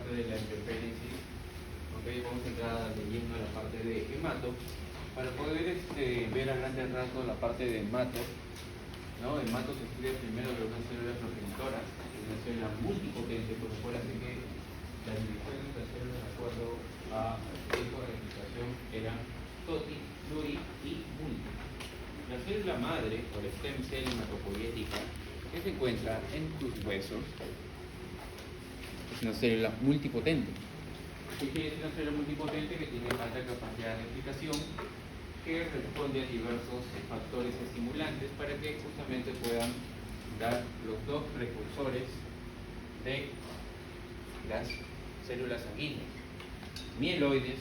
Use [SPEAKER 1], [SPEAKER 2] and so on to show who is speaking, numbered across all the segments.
[SPEAKER 1] parte de la interferencia. Okay, vamos a entrar leyendo la parte de hemato para poder ver a grandes rasgos la parte de hemato. ¿No? Hemato se estudia primero de una célula progenitora, una célula multipotente, por lo cual hace que la división de las células de acuerdo a tipo de replicación eran toti, pluri y multi. La célula madre, o la stem cell hematopoietica, que se encuentra en tus huesos, es una célula multipotente. ¿Qué quiere decir una célula multipotente? Que tiene alta capacidad de replicación, que responde a diversos factores estimulantes para que justamente puedan dar los dos precursores de las células sanguíneas, mieloides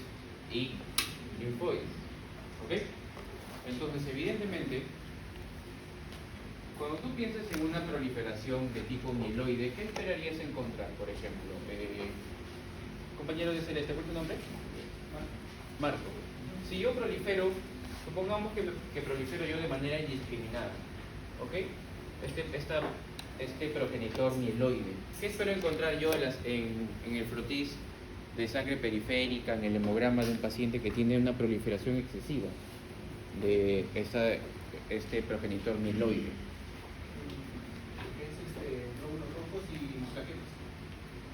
[SPEAKER 1] y linfoides. ¿Ok? Entonces, evidentemente, cuando tú piensas en una proliferación de tipo mieloide, ¿qué esperarías encontrar, por ejemplo? Compañero de Celeste, ¿cuál es tu nombre? Marco. Si yo prolifero, supongamos que prolifero yo de manera indiscriminada, ¿ok? Este progenitor mieloide, ¿qué espero encontrar yo en el frotis de sangre periférica, en el hemograma de un paciente que tiene una proliferación excesiva de este progenitor mieloide?
[SPEAKER 2] Glóbulos rojos y plaquetas.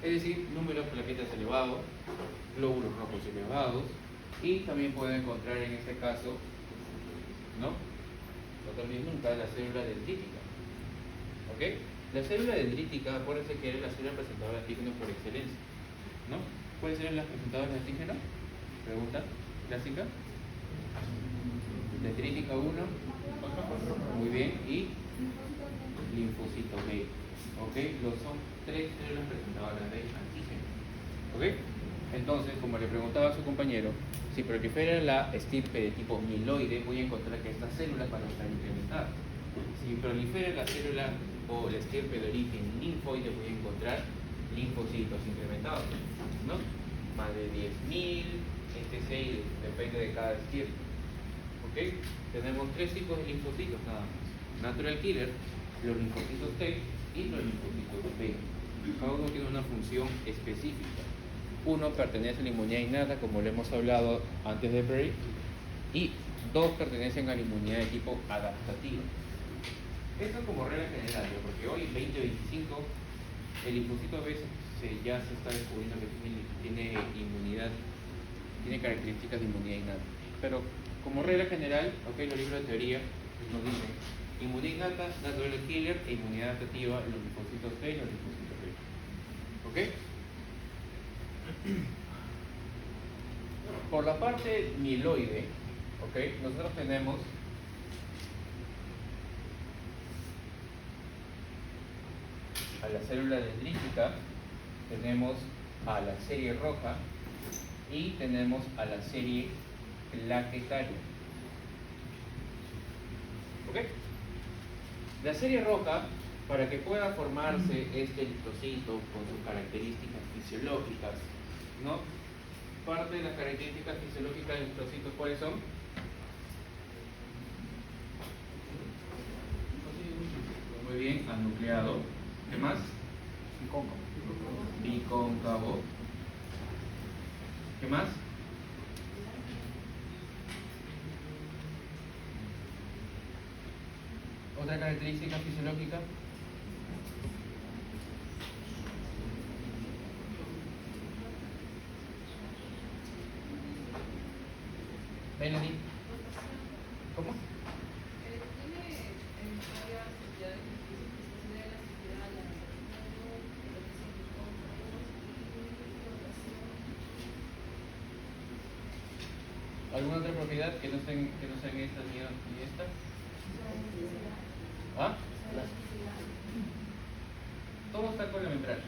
[SPEAKER 1] Es decir, número de plaquetas elevado, glóbulos rojos elevados, y también puedo encontrar en este caso, ¿no? No también nunca, la célula dendrítica. ¿Ok? La célula dendrítica, acuérdense que es la célula presentadora de antígenos por excelencia, ¿no? ¿Cuáles eran las presentadoras de antígenos? Pregunta clásica. Dendrítica 1, muy bien, y linfocito B. ¿Ok? Son 3 células presentadoras de antígenos. ¿Ok? Entonces, como le preguntaba a su compañero, si prolifera la estirpe de tipo mieloide, voy a encontrar que estas células van a estar incrementadas. Si prolifera la célula o la estirpe de origen linfoide, voy a encontrar linfocitos incrementados, ¿no? Más de 10.000, etc. Depende de cada estirpe. ¿Ok? Tenemos 3 tipos de linfocitos nada más. Natural killer, los linfocitos T y los linfocitos B. Cada uno tiene una función específica. Uno pertenece a la inmunidad innata, como le hemos hablado antes de Bray, y 2 pertenecen a la inmunidad de tipo adaptativa. Esto como regla general, ¿no? Porque hoy, 2025, el linfocito B ya se está descubriendo que tiene inmunidad, tiene características de inmunidad innata. Pero como regla general, okay, los libros de teoría nos dicen inmunidad innata, natural killer e inmunidad adaptativa, los linfocitos T y los linfocitos B. ¿Ok? Por la parte mieloide, ¿okay? Nosotros tenemos a la célula dendrítica, tenemos a la serie roja y tenemos a la serie plaquetaria. ¿Ok? La serie roja, para que pueda formarse este eritrocito con sus características fisiológicas, ¿no? Parte de las características fisiológicas del eritrocito, ¿cuáles son? Muy bien, anucleado. ¿Qué más? Bicóncavo. ¿Qué más? ¿Otra característica fisiológica? Melanie. ¿Cómo? ¿Alguna otra propiedad que no sean estas ni esta? ¿Ah? Todo está con la membran.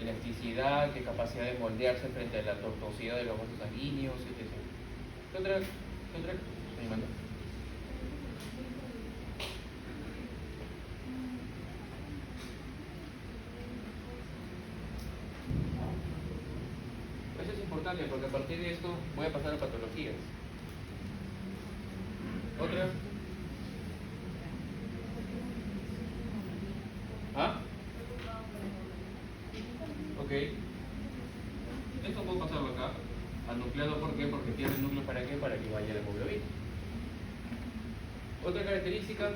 [SPEAKER 1] Elasticidad, que capacidad de moldearse frente a la tortuosidad de los vasos sanguíneos, etc. ¿Qué otra? ¿Me manda? Eso es importante porque a partir de esto voy a pasar a patologías. ¿Otra? ¿Ah? Ok. Nucleado, ¿por qué? Porque pierde el núcleo, ¿para qué? Para que vaya la hemoglobina. Otra característica,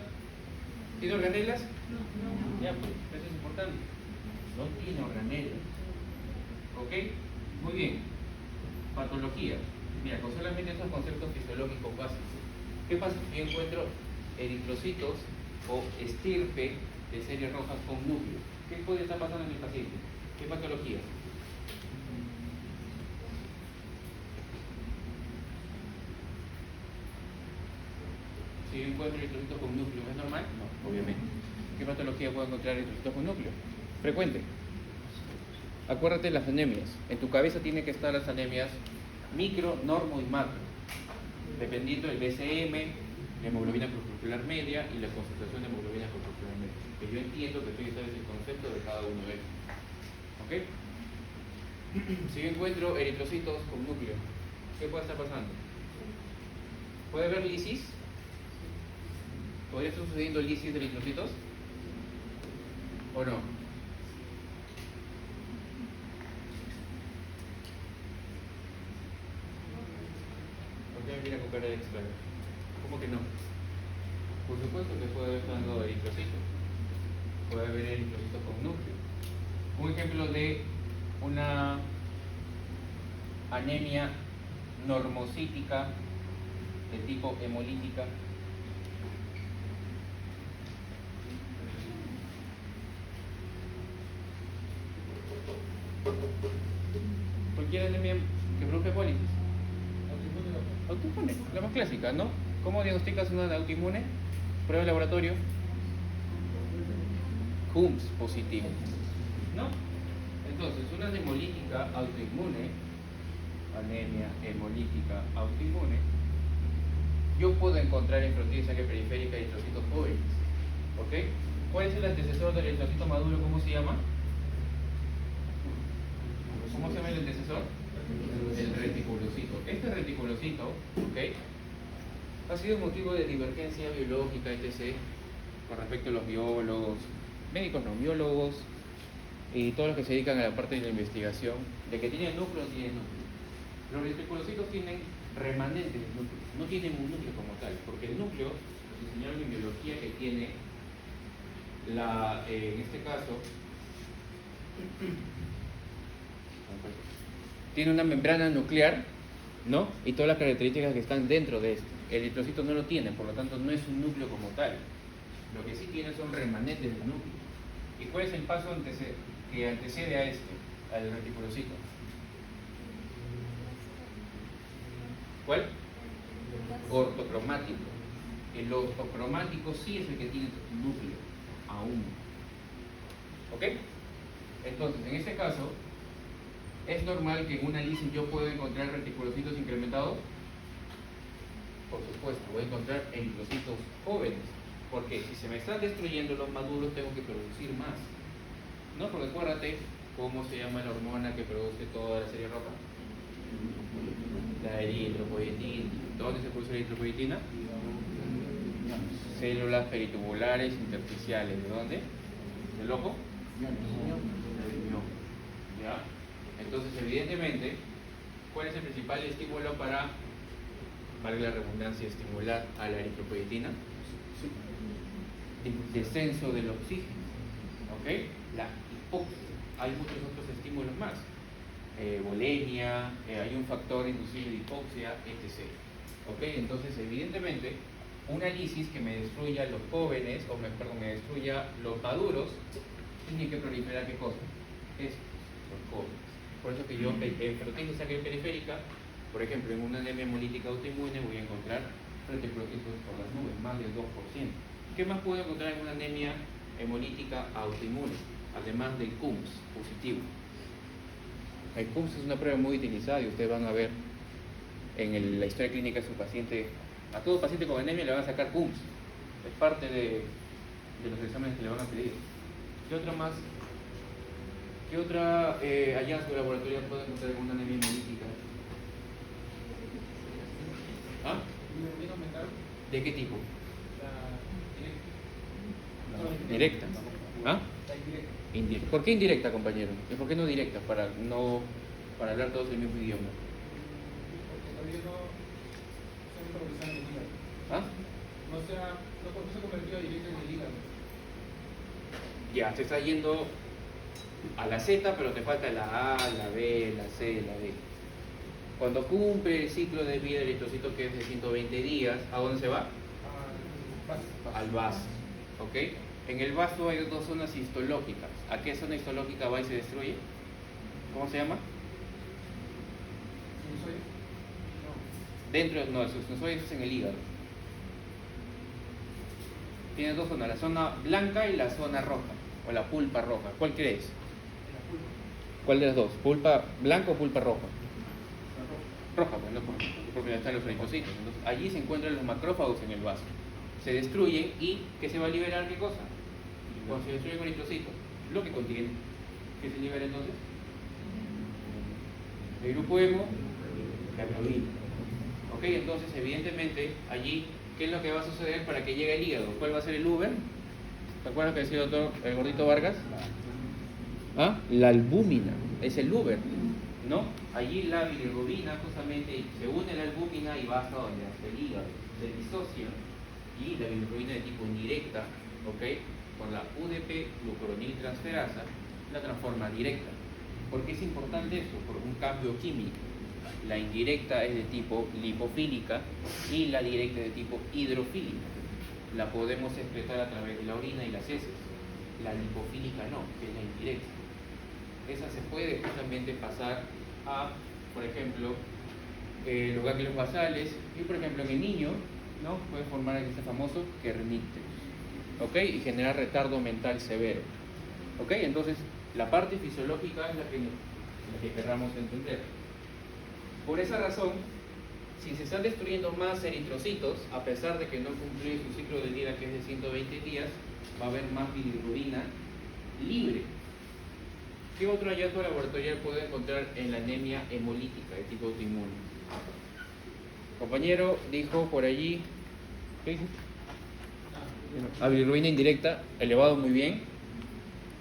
[SPEAKER 1] ¿tiene organelas? No. Ya, pues, eso es importante. No tiene organelas. ¿Ok? Muy bien. Patología. Mira, con solamente esos conceptos fisiológicos básicos. ¿Qué pasa si yo encuentro eritrocitos o estirpe de series rojas con núcleo? ¿Qué puede estar pasando en el paciente? ¿Qué patología? Si yo encuentro eritrocitos con núcleo, ¿es normal? No, obviamente. ¿Qué patología puedo encontrar eritrocitos con núcleo? Frecuente. Acuérdate de las anemias. En tu cabeza tienen que estar las anemias micro, normo y macro, dependiendo del BCM, la hemoglobina corpuscular media y la concentración de hemoglobina corpuscular media. Que yo entiendo que tú ya sabes el concepto de cada uno de ellos. ¿Ok? Si yo encuentro eritrocitos con núcleo, ¿qué puede estar pasando? ¿Puede haber lisis? ¿Podría estar sucediendo lisis de eritrocitos? ¿O no? ¿Por qué me mira con cara de extraño? ¿Cómo que no? Por supuesto que puede haber sangrado de eritrocitos. Puede haber eritrocitos con núcleo. Un ejemplo de una anemia normocítica de tipo hemolítica. Cualquier anemia que produzca hemólisis. Autoinmune, la más clásica, ¿no? ¿Cómo diagnosticas una autoinmune? Prueba de laboratorio. Coombs positivo, ¿no? Entonces, una hemolítica autoinmune, anemia hemolítica autoinmune, yo puedo encontrar en frontera sangre periférica eritrocitos jóvenes, ¿ok? ¿Cuál es el antecesor del eritrocito maduro? ¿Cómo se llama? ¿Cómo se llama el antecesor? El reticulocito. Este reticulocito, ¿ok?, ha sido motivo de divergencia biológica, etc., con respecto a los biólogos, médicos no biólogos y todos los que se dedican a la parte de la investigación, de que tienen núcleo o no tienen núcleo. Los reticulocitos tienen remanentes del núcleo, no tienen un núcleo como tal, porque el núcleo, nos enseñaron en biología que tiene en este caso, tiene una membrana nuclear, ¿no? Y todas las características que están dentro de esto. El eritrocito no lo tiene, por lo tanto no es un núcleo como tal. Lo que sí tiene son remanentes del núcleo. ¿Y cuál es el paso que antecede a este, al reticulocito? ¿Cuál? Ortocromático. El ortocromático sí es el que tiene núcleo, aún. ¿Ok? Entonces, en este caso, ¿es normal que en una lisis yo pueda encontrar reticulocitos incrementados? Por supuesto, voy a encontrar eritrocitos jóvenes, porque si se me están destruyendo los maduros tengo que producir más. ¿No? Porque acuérdate cómo se llama la hormona que produce toda la serie roja. La eritropoyetina. ¿Dónde se produce la eritropoyetina? Células peritubulares intersticiales. ¿De dónde? ¿Del ojo? Del riñón. ¿Ya? Entonces, evidentemente, ¿cuál es el principal estímulo para, valga la redundancia, estimular a la eritropoyetina? El descenso del oxígeno, ¿ok? La hipoxia. Hay muchos otros estímulos más. Bulimia, hay un factor inducible de hipoxia, etc. ¿Ok? Entonces, evidentemente, una lisis que me destruya los jóvenes, o me destruya los maduros, tiene que proliferar ¿qué cosa? Los jóvenes. Por eso que yo, en frotis de sangre periférica, por ejemplo, en una anemia hemolítica autoinmune, voy a encontrar reticulocitos por las nubes, más del 2%. ¿Qué más puedo encontrar en una anemia hemolítica autoinmune? Además del Coombs positivo. El Coombs es una prueba muy utilizada y ustedes van a ver en la historia clínica de su paciente. A todo paciente con anemia le van a sacar Coombs. Es parte de los exámenes que le van a pedir. ¿Qué otro más? ¿Qué otra hallazgo laboratorial puede encontrar en una anemia hemolítica? ¿Ah? ¿De qué tipo? Directa. ¿Ah? Indirecta. ¿Por qué indirecta, compañero? ¿Y por qué no directa? Para hablar todos el mismo idioma.
[SPEAKER 2] ellos no son improvisados en el hígado.
[SPEAKER 1] ¿Ah?
[SPEAKER 2] No se ha convertido directo en el hígado.
[SPEAKER 1] Ya, te está yendo a la Z, pero te falta la A, la B, la C, la D. Cuando cumple el ciclo de vida del eritrocito, que es de 120 días, ¿a dónde se va? Al vaso. ¿Ok? En el vaso hay dos zonas histológicas. ¿A qué zona histológica va y se destruye? ¿Cómo se llama?
[SPEAKER 2] ¿Sinusoide? No.
[SPEAKER 1] Dentro, no, el sinusoide es en el hígado. Tiene dos zonas, la zona blanca y la zona roja, o la pulpa roja. ¿Cuál crees?
[SPEAKER 2] La pulpa.
[SPEAKER 1] ¿Cuál de las dos? ¿Pulpa blanca o pulpa roja?
[SPEAKER 2] La
[SPEAKER 1] Roja, pues, ¿no? Porque están los eritrocitos. Entonces, allí se encuentran los macrófagos en el vaso. Se destruyen y ¿qué se va a liberar? ¿Qué cosa? Cuando se destruye un eritrocito, lo que contiene. ¿Qué se libera entonces? El grupo hemo, la hemoglobina. Ok, entonces evidentemente allí, ¿qué es lo que va a suceder para que llegue al hígado? ¿Cuál va a ser el Uber? ¿Te acuerdas que decía el doctor, el gordito Vargas? ¿Ah? La albúmina, es el Uber, ¿no? Allí la bilirrubina justamente se une a la albúmina y va hasta donde, hasta el hígado, se disocia y la bilirrubina de tipo indirecta, ¿ok? Con la UDP glucuroniltransferasa la transforma directa. ¿Por qué es importante esto? Por un cambio químico. La indirecta es de tipo lipofílica y la directa es de tipo hidrofílica. La podemos excretar a través de la orina y las heces. La lipofílica no, que es la indirecta. Esa se puede justamente pasar a, por ejemplo, los ganglios basales y, por ejemplo, en el niño, ¿no? Puede formar este famoso kernicterus, ¿ok? Y generar retardo mental severo, ¿ok? Entonces, la parte fisiológica es la que querramos entender. Por esa razón, si se están destruyendo más eritrocitos, a pesar de que no cumple su ciclo de vida, que es de 120 días, va a haber más bilirrubina libre. ¿Qué otro hallazgo laboratorial puede encontrar en la anemia hemolítica de tipo autoinmune? Compañero dijo por allí, ¿qué dice? A bilirrubina indirecta, elevado muy bien.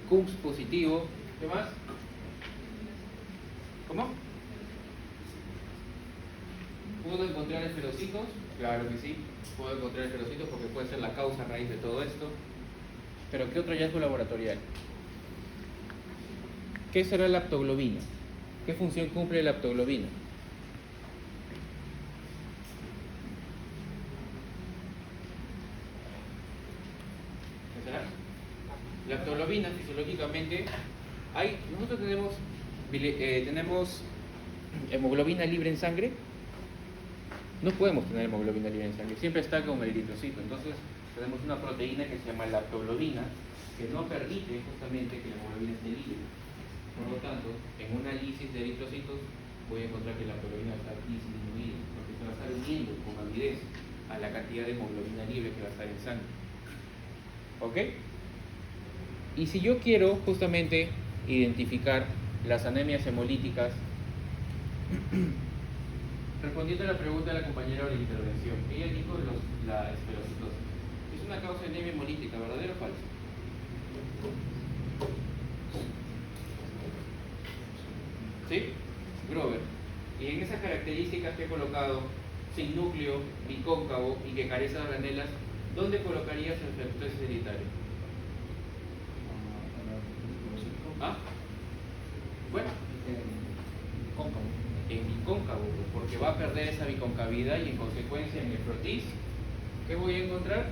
[SPEAKER 1] CUMS positivo, ¿qué más? ¿Cómo? ¿Puedo encontrar esferocitos? Claro que sí, puedo encontrar esferocitos porque puede ser la causa raíz de todo esto. Pero ¿qué otro hallazgo laboratorial? ¿Qué será la aptoglobina? ¿Qué función cumple la aptoglobina? ¿Qué será? La aptoglobina fisiológicamente, nosotros tenemos hemoglobina libre en sangre. No podemos tener hemoglobina libre en sangre, siempre está con el eritrocito. Entonces tenemos una proteína que se llama la aptoglobina, que no permite justamente que la hemoglobina esté libre. Por lo tanto, en una lisis de eritrocitos voy a encontrar que la aptoglobina va a estar disminuida, porque se va a estar uniendo con avidez a la cantidad de hemoglobina libre que va a estar en sangre. ¿Ok? Y si yo quiero justamente identificar las anemias hemolíticas, respondiendo a la pregunta de la compañera de la intervención, ella dijo la esferocitosis. Es una causa de anemia hemolítica, ¿verdadero o falso? ¿Sí? Grover. Y en esas características que he colocado, sin núcleo, bicóncavo y que carece de organelas, ¿dónde colocarías el esferocitosis hereditario? ¿Ah? Bueno, en bicóncavo, porque va a perder esa biconcavidad y en consecuencia en el frotis, ¿qué voy a encontrar?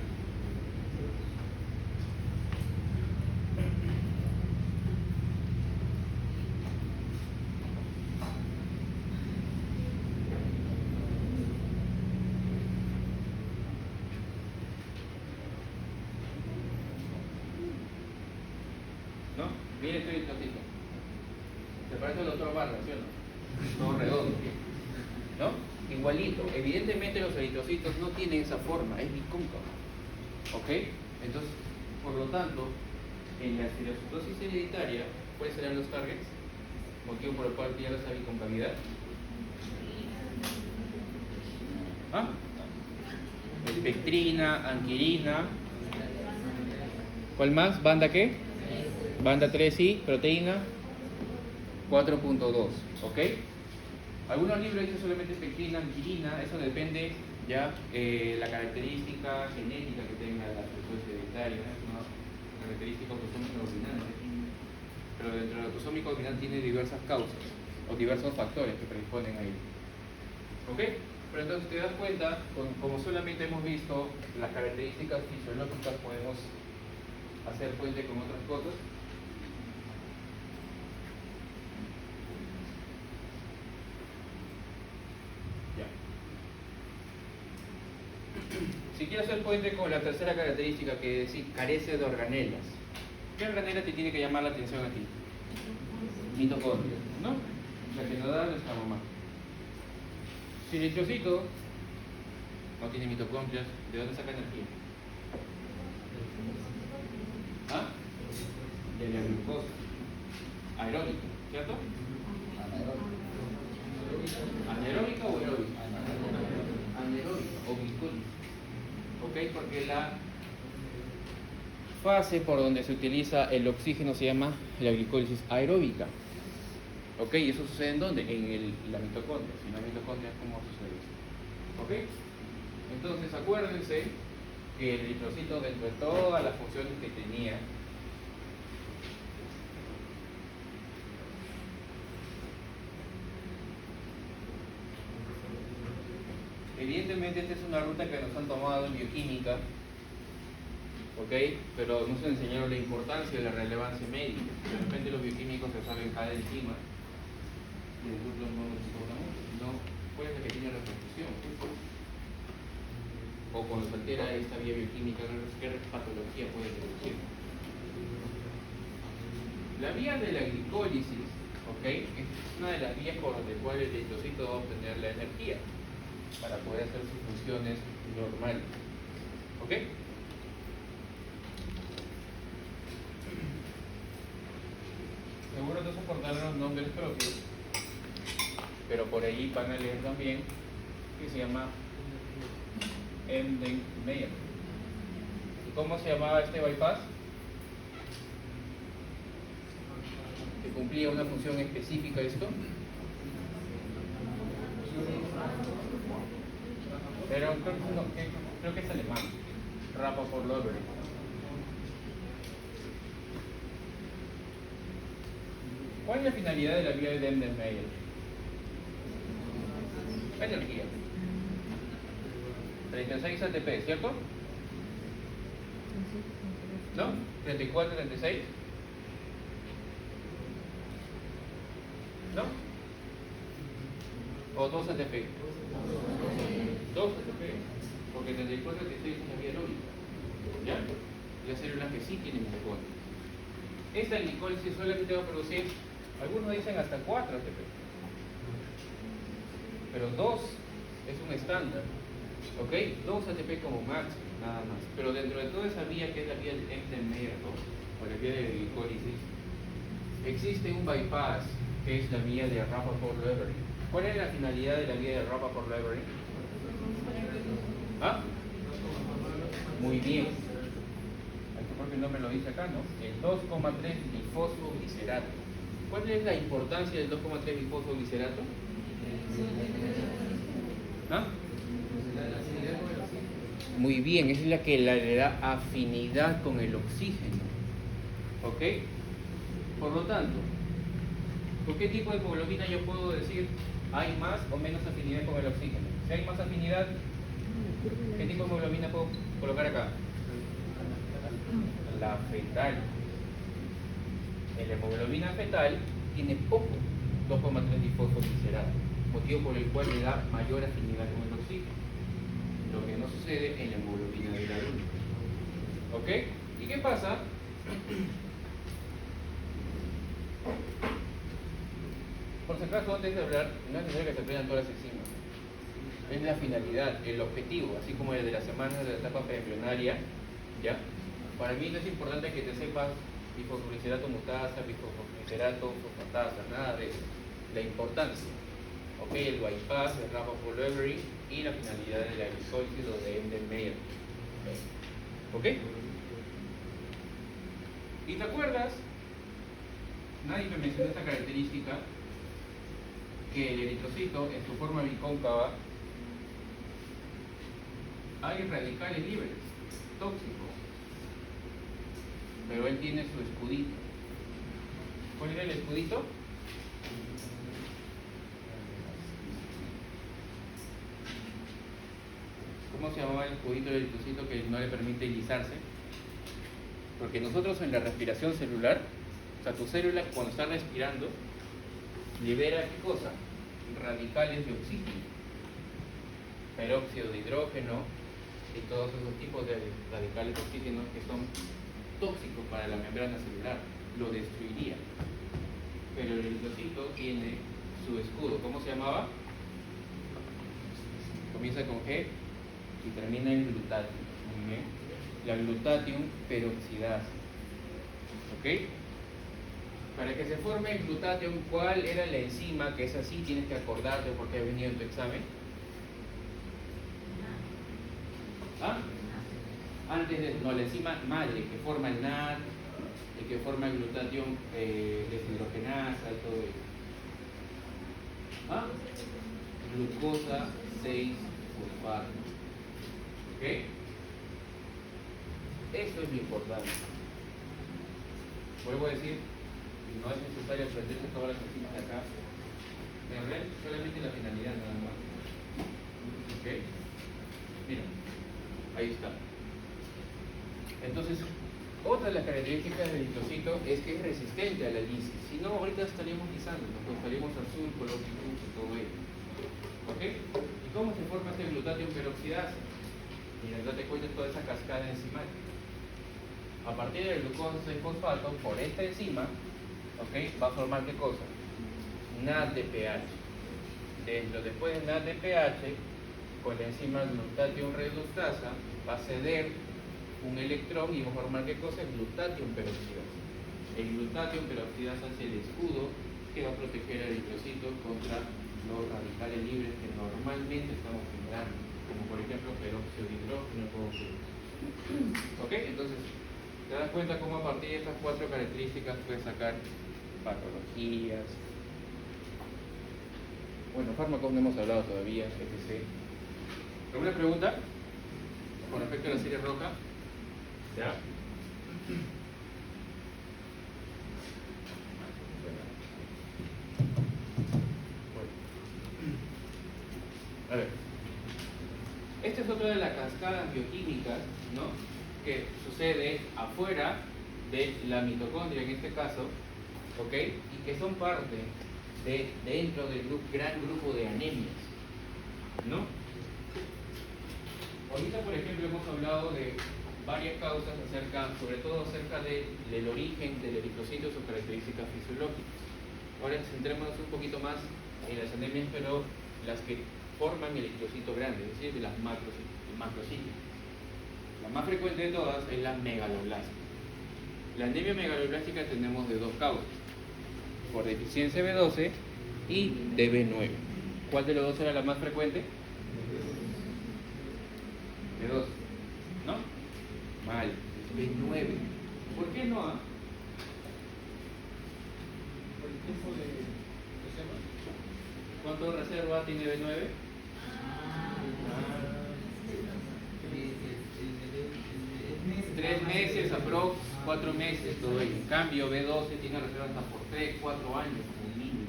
[SPEAKER 1] ¿No? Mire este eritrocito. ¿Te parece el doctor Vargas, sí o no? Todo redondo. ¿No? Igualito. Evidentemente los eritrocitos no tienen esa forma, es bicóncavo. ¿Ok? Entonces, por lo tanto, en la esferocitosis hereditaria, ¿cuáles serán los targets? Motivo por el cual pierde esa biconcavidad. ¿Ah? Espectrina, anquirina. ¿Cuál más? ¿Banda qué? Banda 3 y proteína 4.2, ¿ok? Algunos libros dicen solamente pectina, anquilina, eso depende ya la característica genética que tenga la persona hereditaria, es una característica autosómica dominante. Pero dentro del autosómico dominante tiene diversas causas o diversos factores que predisponen a ello. ¿Ok? Pero entonces te das cuenta, como solamente hemos visto las características fisiológicas, podemos hacer puente con otras cosas. Ya. Si quiero hacer puente con la tercera característica, que es decir, carece de organelas. ¿Qué organela te tiene que llamar la atención a ti? Mitocondria, ¿no? La que nos da nuestra mamá. Si el eritrocito no tiene mitocondrias, ¿de dónde saca energía? ¿Ah? De la glucosa. Aeróbica, ¿cierto? ¿Anaeróbica o aeróbica? Anaeróbica o glicólica. ¿Ok? Porque la fase por donde se utiliza el oxígeno se llama la glicólisis aeróbica. ¿Ok? ¿Y eso sucede en dónde? En la mitocondria. Si no hay mitocondria, ¿cómo sucede eso? ¿Ok? Entonces, acuérdense que el eritrocito, dentro de todas las funciones que tenía, evidentemente esta es una ruta que nos han tomado en bioquímica, ¿ok? Pero no se enseñaron la importancia y la relevancia médica. De repente los bioquímicos se saben cada enzima y nosotros no nos informamos. No puede ser que tiene repercusión. O cuando se altera esta vía bioquímica, ¿qué patología puede producir? La vía de la glicólisis, ¿ok? Es una de las vías por las cuales el eritrocito va a obtener la energía para poder hacer sus funciones normales. ¿Ok? Seguro no soportaron los nombres propios, pero por ahí van a leer también que se llama Enden-Meyer. ¿Y cómo se llamaba este bypass? ¿Que cumplía una función específica esto? Pero creo que es alemán. Rappaport-Lovering. ¿Cuál es la finalidad de la vía de Enden-Meyer? Energía. 36 ATP, ¿cierto? ¿No? 34, 36. ¿No? ¿O 2 ATP? 2 ATP. Porque 34, 36 es la vía lógica. ¿Ya? Las células que sí tienen mitocondrias. Esta glicólisis solamente va a producir, algunos dicen hasta 4 ATP. Pero 2 es un estándar. ¿Ok? 2 ATP como máximo, nada más. Pero dentro de toda esa vía que es la vía de Enden-Meyer o la vía de glicólisis, existe un bypass que es la vía de Rappaport-Lovering. ¿Cuál es la finalidad de la vía de Rappaport-Lovering? ¿Ah? Muy bien. Tu propio nombre lo dice acá, ¿no? El 2,3 difosfoglicerato. ¿Cuál es la importancia del 2,3 difosfoglicerato? ¿Ah? Muy bien, es la que le da afinidad con el oxígeno. ¿Ok? Por lo tanto, ¿por qué tipo de hemoglobina yo puedo decir hay más o menos afinidad con el oxígeno? Si hay más afinidad, ¿qué tipo de hemoglobina puedo colocar acá? La fetal. La hemoglobina fetal tiene poco 2,3 difosfoglicerato, motivo por el cual le da mayor afinidad con el oxígeno. Lo que no sucede en la hemoglobina del adulto. ¿Ok? ¿Y qué pasa? Por si acaso, antes de hablar, no es necesario que se aprendan todas las enzimas. Es la finalidad, el objetivo, así como el de las semanas de la etapa preembrionaria, ¿ya? Para mí no es importante que te sepas bifosfoglicerato mutasa, bifosfoglicerato fosfatasa, nada de eso. La importancia, ¿ok? El bypass, el Rappaport-Lovering y la finalidad de la glicólisis o de Enden-Meyer. ¿Ok? ¿Y te acuerdas? Nadie me mencionó esta característica, que el eritrocito en su forma bicóncava hay radicales libres, tóxicos, pero él tiene su escudito. ¿Cuál era el escudito? ¿Cómo se llamaba el escudito del eritrocito que no le permite deslizarse? Porque nosotros en la respiración celular, o sea, tu célula cuando está respirando, libera ¿qué cosa? Radicales de oxígeno, peróxido de hidrógeno y todos esos tipos de radicales de oxígeno que son tóxicos para la membrana celular, lo destruiría. Pero el eritrocito tiene su escudo. ¿Cómo se llamaba? Comienza con G y termina en glutatium. Muy bien. La glutatium peroxidasa. ¿Ok? Para que se forme el glutatium, ¿cuál era la enzima? Que es así, tienes que acordarte porque ha venido en tu examen. ¿Ah? Antes de, no, la enzima madre que forma el NAD, el que forma el glutatium deshidrogenasa y todo eso. ¿Ah? Glucosa 6-fosfato. ¿Ok? Eso es lo importante. Vuelvo a decir, no es necesario aprenderse todas las enzimas de acá. En realidad, solamente la finalidad nada más. ¿Ok? Mira, ahí está. Entonces, otra de las características del eritrocito es que es resistente a la lisis. Si no, ahorita estaríamos lisando, nos estaríamos azul, color difuso, todo ello. ¿Ok? ¿Y cómo se forma este glutatium peroxidasa? Mira, date cuenta de toda esa cascada enzimática. A partir del glucosa 6-fosfato, por esta enzima, ¿ok? Va a formar ¿qué cosa? NAD de pH. Después de NAD de pH, con la enzima glutatium reductasa, va a ceder un electrón y va a formar ¿qué cosa? Glutatium peroxidasa. El glutatium peroxidasa es el escudo que va a proteger al eritrocito contra los radicales libres que normalmente estamos generando, como por ejemplo peróxido de hidrógeno o ¿ok? Entonces, te das cuenta cómo a partir de estas 4 características puedes sacar patologías. Bueno, fármacos no hemos hablado todavía, etc. ¿Alguna pregunta con respecto a la serie Roca? ¿Ya? A ver, esta es otra de las cascadas bioquímicas, ¿no? Que sucede afuera de la mitocondria en este caso, ¿ok? Y que son parte de dentro del gran grupo de anemias, ¿no? Ahorita, por ejemplo, hemos hablado de varias causas sobre todo acerca del origen del eritrocito y sus características fisiológicas. Ahora centrémonos un poquito más en las anemias, pero las que forman el eritrocito grande, es decir, de las macrocíticas. La más frecuente de todas es la megaloblástica. La anemia megaloblástica tenemos de dos causas, por deficiencia B12 y de B9. ¿Cuál de los dos era la más frecuente? B12, ¿no? Mal. B9. ¿Por qué no?
[SPEAKER 2] Por el tiempo de reserva.
[SPEAKER 1] ¿Cuánto reserva tiene B9? 3 meses, aprox, 4 meses, todo ello. En cambio, B12 tiene reserva hasta por 3, 4 años como mínimo.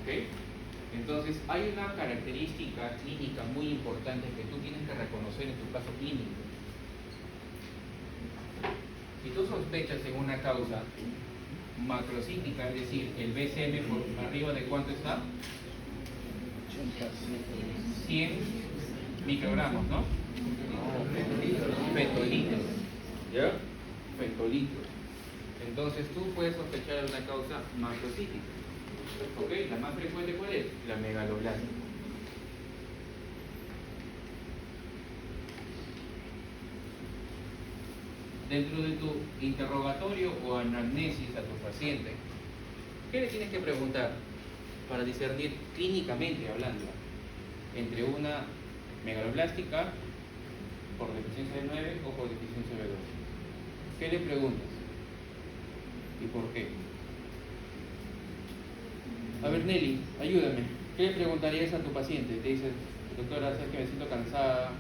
[SPEAKER 1] ¿Ok? Entonces, hay una característica clínica muy importante que tú tienes que reconocer en tu caso clínico. Si tú sospechas en una causa macrocítica, es decir, el BCM por arriba de ¿cuánto está? 100 microgramos, ¿no? Fetolitros. ¿Ya? Fetolitros. Entonces tú puedes sospechar de una causa macrocítica. ¿Ok? La más frecuente, ¿cuál es? La megaloblástica. Dentro de tu interrogatorio o anamnesis a tu paciente, ¿qué le tienes que preguntar para discernir clínicamente hablando entre una megaloblástica por deficiencia de 9 o por deficiencia de 2? ¿Qué le preguntas? ¿Y por qué? A ver, Nelly, ayúdame. ¿Qué le preguntarías a tu paciente? Te dice, doctora, sé que me siento cansada,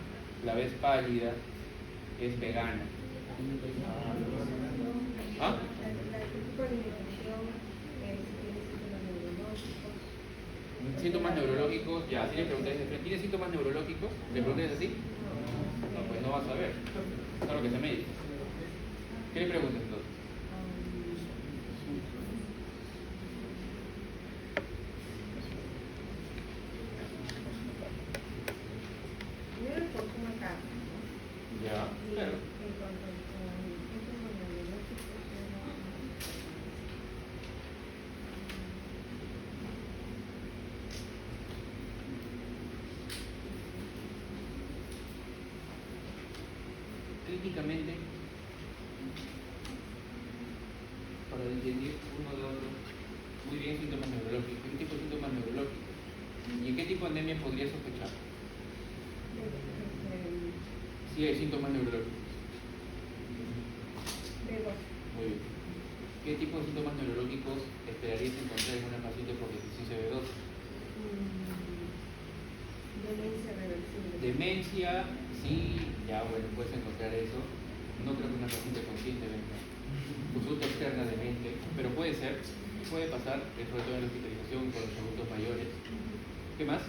[SPEAKER 1] la ves pálida, es vegana. ¿Ah? Síntomas neurológicos, ya, así le preguntáis, ¿tiene síntomas neurológicos? ¿Le preguntáis así? No, pues no vas a ver. Claro que se médico. ¿Qué le preguntas entonces? Ya, claro. Clínicamente, para distinguir uno de otro, muy bien síntomas neurológicos. ¿Qué tipo de síntomas neurológicos? ¿Y en qué tipo de anemia podría sospechar? Sí, hay síntomas neurológicos. Muy bien. ¿Qué tipo de síntomas neurológicos esperarías encontrar en una paciente por deficiencia B12?
[SPEAKER 3] Demencia reversible.
[SPEAKER 1] Demencia, sí, ya bueno, puedes encontrar eso. No creo que una paciente consciente venga. Consulta externa de mente, pero puede ser, puede pasar, sobre todo en la hospitalización con los adultos mayores. ¿Qué más?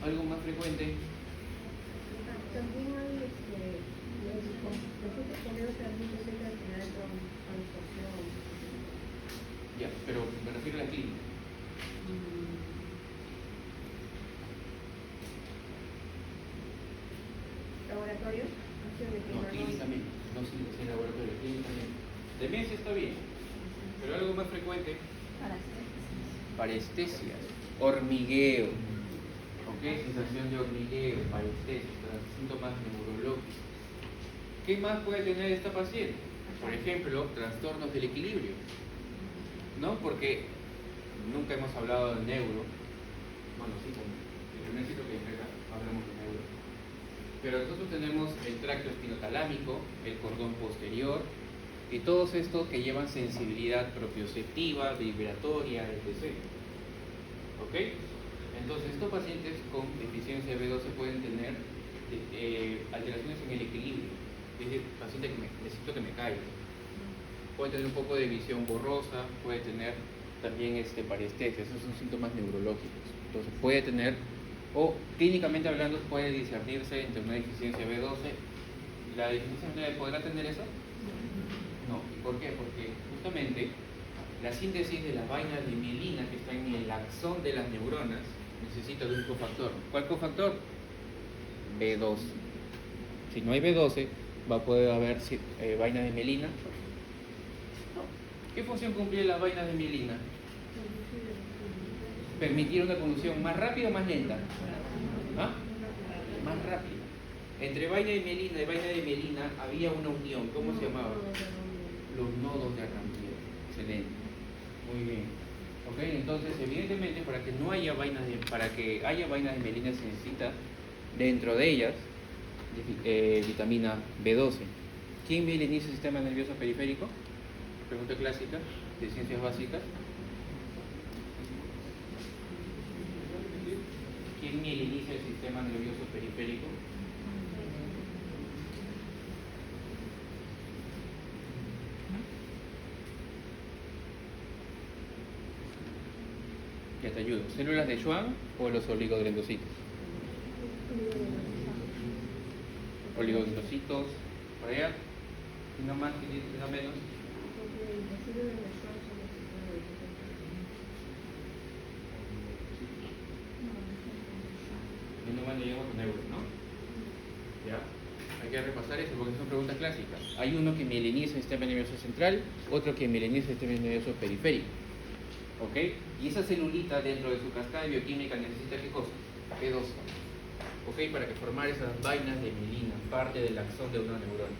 [SPEAKER 1] Algo más frecuente.
[SPEAKER 3] También hay los efectos también se tener con
[SPEAKER 1] Ya, pero me refiero a la clínica.
[SPEAKER 3] ¿Laboratorio?
[SPEAKER 1] No, clínicamente. No sin laboratorio, clínicamente. Demencia está bien, pero algo más frecuente. Parestesias, hormigueo, ¿ok? Sensación de hormigueo, parestesias, síntomas neurológicos. ¿Qué más puede tener esta paciente? Por ejemplo, trastornos del equilibrio, ¿no? Porque nunca hemos hablado de neuro. Bueno, sí, como el primer ciclo que empieza hablamos de neuro. Pero nosotros tenemos el tracto espinotalámico, el cordón posterior y todos estos que llevan sensibilidad propioceptiva, vibratoria, etc. ¿Ok? Entonces, estos pacientes con deficiencia B12 pueden tener alteraciones en el equilibrio. Es decir, paciente que necesito que me caiga. Puede tener un poco de visión borrosa, puede tener también parestesia, esos son síntomas neurológicos. Entonces, puede tener, o clínicamente hablando, puede discernirse entre una deficiencia B12. ¿La deficiencia B12 podrá tener eso? No. ¿Por qué? Porque justamente la síntesis de las vainas de mielina que están en el axón de las neuronas necesita de un cofactor. ¿Cuál cofactor? B12. Si no hay B12, va a poder haber vainas de mielina. ¿Qué función cumple las vainas de mielina? Permitir una conducción más rápida o más lenta. ¿Ah? Más rápida. Entre vaina de mielina y vaina de mielina había una unión. ¿Cómo se llamaba? Los nodos de Rampier. Excelente. Muy bien. ¿Ok? Entonces, evidentemente, para que haya vainas de mielina se necesita dentro de ellas vitamina B12. ¿Quién mieliniza el sistema nervioso periférico? Pregunta clásica de ciencias básicas. ¿Quién mieliniza el sistema nervioso periférico? Ya te ayudo. ¿Células de Schwann o los oligodendrocitos? Oligodendrocitos, por allá. Y no más, y no menos. Y no más le llegamos con euros, ¿no? Ya. Hay que repasar eso porque son preguntas clásicas. Hay uno que mieliniza el sistema nervioso central, otro que mieliniza el sistema nervioso periférico. ¿Ok? Y esa celulita dentro de su cascada bioquímica necesita ¿qué cosa? B12. ¿Ok? Para que formar esas vainas de mielina, parte del axón de una neurona.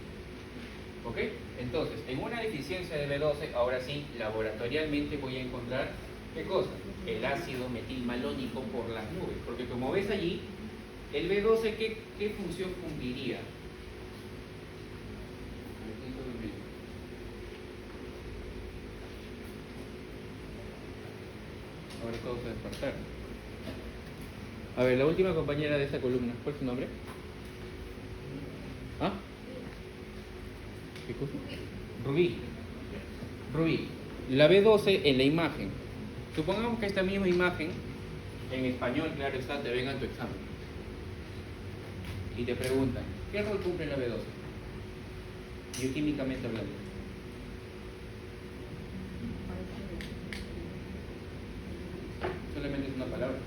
[SPEAKER 1] ¿Ok? Entonces, en una deficiencia de B12, ahora sí, laboratorialmente voy a encontrar ¿qué cosa? El ácido metilmalónico por las nubes. Porque como ves allí, el B12, ¿qué función cumpliría? Ahora todos se despertaron. A ver, la última compañera de esta columna, ¿cuál es su nombre? ¿Ah? ¿Qué cosa? Rubí. Rubí. La B12 en la imagen. Supongamos que esta misma imagen, en español, claro está, te venga en tu examen. Y te preguntan, ¿qué rol cumple la B12? Bioquímicamente hablando. Solamente es una palabra.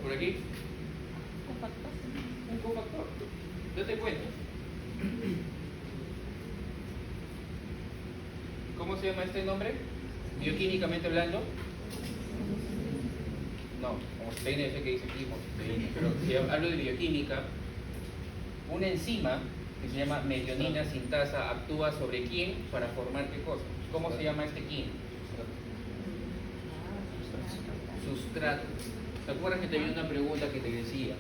[SPEAKER 1] ¿Por aquí? Un cofactor. Date cuenta. ¿Cómo se llama este nombre? Bioquímicamente hablando. No, homocisteína, ese que dice aquí, homocisteína. Pero si hablo de bioquímica, una enzima que se llama metionina sintasa actúa sobre quién para formar qué cosa. ¿Cómo se llama este quién? Sustrato. ¿Te acuerdas que te había una pregunta que te decía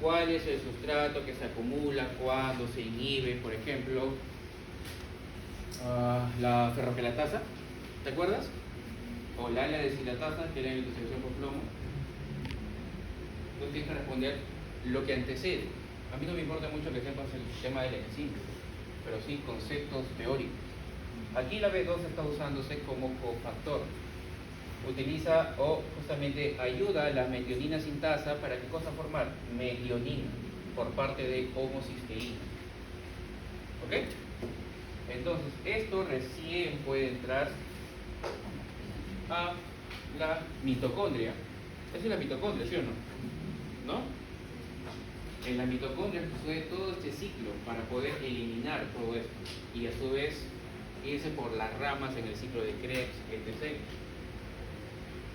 [SPEAKER 1] cuál es el sustrato que se acumula cuando se inhibe, por ejemplo, la ferrogelatasa? ¿Te acuerdas? O la ala-deshilatasa, que era la intoxicación por plomo. Tú tienes que responder lo que antecede. A mí no me importa mucho que sepas el tema del enzima, pero sí conceptos teóricos. Aquí la B2 está usándose como cofactor. Utiliza o justamente ayuda a la metionina sintasa para qué cosa formar metionina por parte de homocisteína. ¿Ok? Entonces, esto recién puede entrar a la mitocondria. Esa es la mitocondria, ¿sí o no? ¿No? En la mitocondria sucede todo este ciclo para poder eliminar todo esto y a su vez irse por las ramas en el ciclo de Krebs, etc.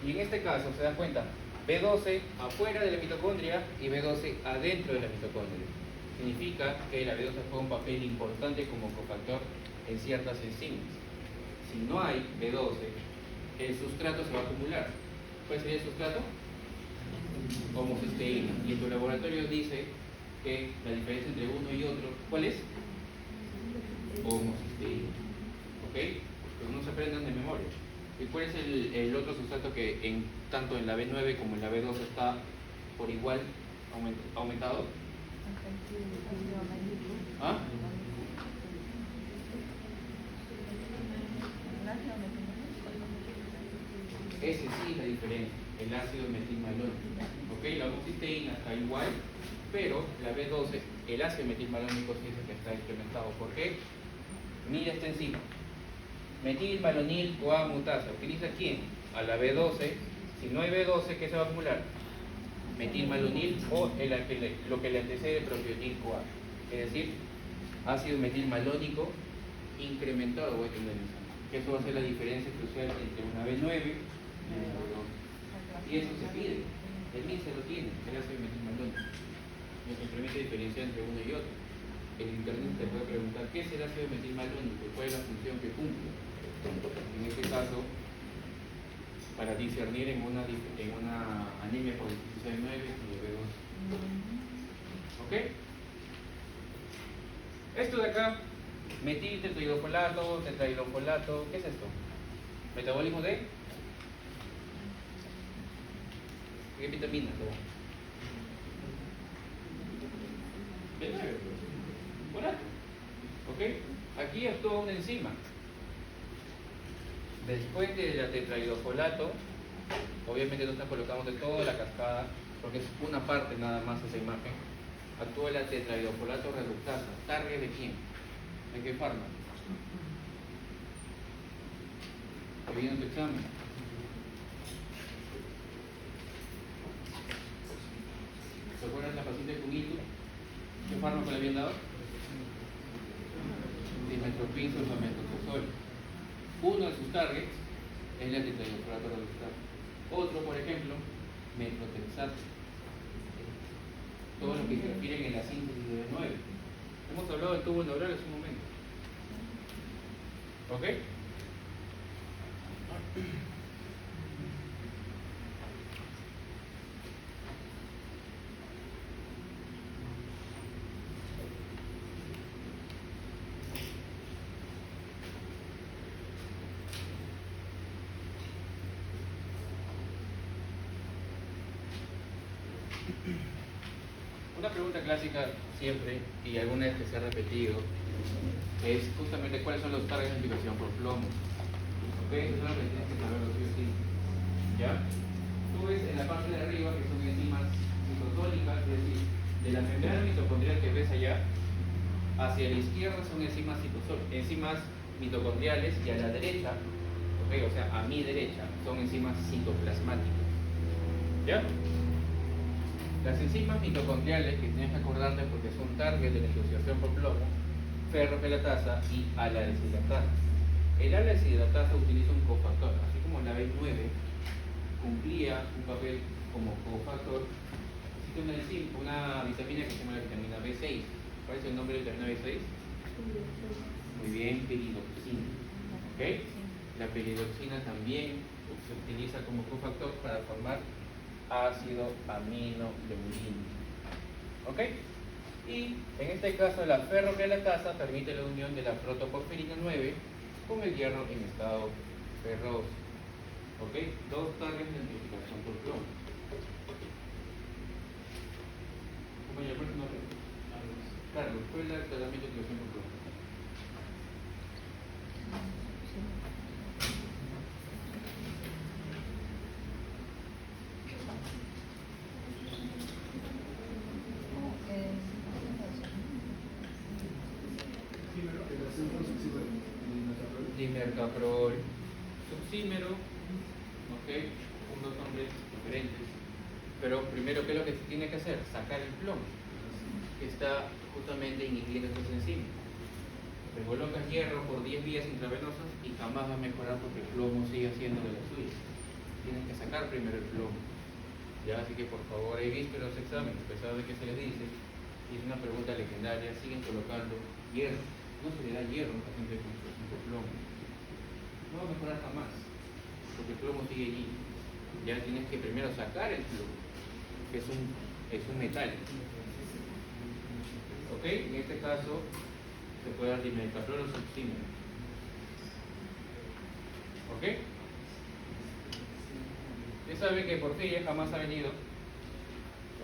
[SPEAKER 1] Y en este caso, se dan cuenta, B12 afuera de la mitocondria y B12 adentro de la mitocondria. Significa que la B12 juega un papel importante como cofactor en ciertas enzimas. Si no hay B12, el sustrato se va a acumular. ¿Cuál sería el sustrato? Homocisteína. Y en tu laboratorio dice que la diferencia entre uno y otro, ¿cuál es? Homocisteína. ¿Ok? Pero no se aprendan de memoria. ¿Y cuál es el otro sustrato que tanto en la B9 como en la B2 está por igual aumentado? ¿Ah? Ese sí es la diferencia, el ácido metilmalónico. ¿Ok? La homocisteína está igual, pero la B12, el ácido metilmalónico sí dice que está incrementado. ¿Por qué? Mira esta enzima. Metilmalonil CoA mutasa. ¿Utiliza quién? A la B12. Si no hay B12, ¿qué se va a acumular? Metilmalonil o lo que le antecede propionil CoA. Es decir, ácido metilmalónico incrementado voy a tener. Eso va a ser la diferencia crucial entre una B9 y una B12. Y eso se pide. El MIN se lo tiene, el ácido metilmalónico. Lo que permite diferenciar entre uno y otro. El internet te puede preguntar qué es el ácido metilmalónico y cuál es la función que cumple. En este caso, para discernir en una anemia por deficiencia de 9 y B2. ¿Ok? Esto de acá, metil tetrahidrofolato, ¿qué es esto? ¿Metabolismo de? ¿Qué vitamina? B9. Folato. ¿Ok? Aquí actúa una enzima. Después de la tetrahidrofolato, obviamente no está colocando de toda la cascada, porque es una parte nada más esa imagen. Actúa la tetrahidrofolato reductasa. ¿Target de quién? ¿De qué fármaco? ¿Te viene tu examen? ¿Se acuerdan la paciente con hito? ¿Qué fármaco le habían dado? Dimetropin sulfametocresol. Uno de sus targets es la tetrahidrofolato reductasa. Otro, por ejemplo, metrotexato. Todo lo que interfieren en la síntesis de B9. Hemos hablado del tubo neural hace un momento. ¿Ok? Una pregunta clásica siempre, y alguna vez que se ha repetido, es justamente cuáles son los targets de implicación por plomo. ¿Ok? Eso es lo que tienes que saber sí o sí. ¿Ya? Tú ves en la parte de arriba que son enzimas citosólicas, es decir, de la membrana mitocondrial que ves allá, hacia la izquierda son enzimas mitocondriales y a la derecha, ¿ok? O sea, a mi derecha, son enzimas citoplasmáticas. ¿Ya? Las enzimas mitocondriales, que tienes que acordarte porque son target de la intoxicación por plomo, ferroquelatasa y ala deshidratasa. El ala deshidratasa utiliza un cofactor, así como la B9 cumplía un papel como cofactor. Existe una vitamina que se llama la vitamina B6. ¿Cuál es el nombre de la vitamina B6? Muy bien, peridoxina. ¿Ok? La peridoxina también se utiliza como cofactor para formar ácido aminoleudínico. ¿Ok? Y en este caso la ferroquelatasa permite la unión de la protoporfirina 9 con el hierro en estado ferroso. ¿Ok? Dos targets de identificación por plomo. Compañero, ¿cuál es tu nombre? Carlos, ¿cuál es el tratamiento de identificación por plomo? Dimercaprol, succímero, ok, son dos nombres diferentes. Pero primero, ¿qué es lo que se tiene que hacer? Sacar el plomo, que está justamente inhibiendo esas enzimas. Te colocas hierro por 10 vías intravenosas y jamás va a mejorar porque el plomo sigue haciendo de la suya. Tienes que sacar primero el plomo. Ya, así que por favor, he visto los exámenes, a pesar de que se les dice, y es una pregunta legendaria, siguen colocando hierro. No se le da hierro a un paciente con plomo. No va a mejorar jamás, porque el plomo sigue allí. Ya tienes que primero sacar el plomo, que es un metal. ¿Ok? En este caso se puede dar dimercaprol o succímero. ¿Ok? Ya sabe que porfiria jamás ha venido.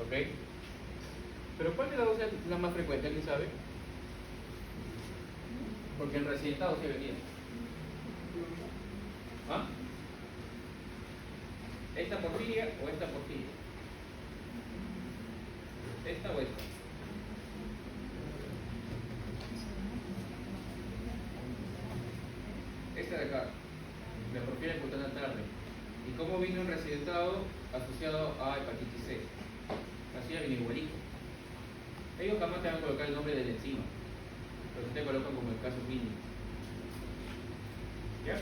[SPEAKER 1] ¿Ok? Pero ¿cuál de las dos es la más frecuente? ¿Alguien sabe? Porque el residentado se venía. ¿Ah? ¿Esta porfiria o esta porfiria? ¿Esta o esta? Esta de acá, la porfiria cutánea tarde. ¿Y cómo vino el residentado asociado a hepatitis C? Así ya viene igualito. Ellos jamás te van a colocar el nombre de la enzima, pero te colocan como el caso mínimo. ¿Ya?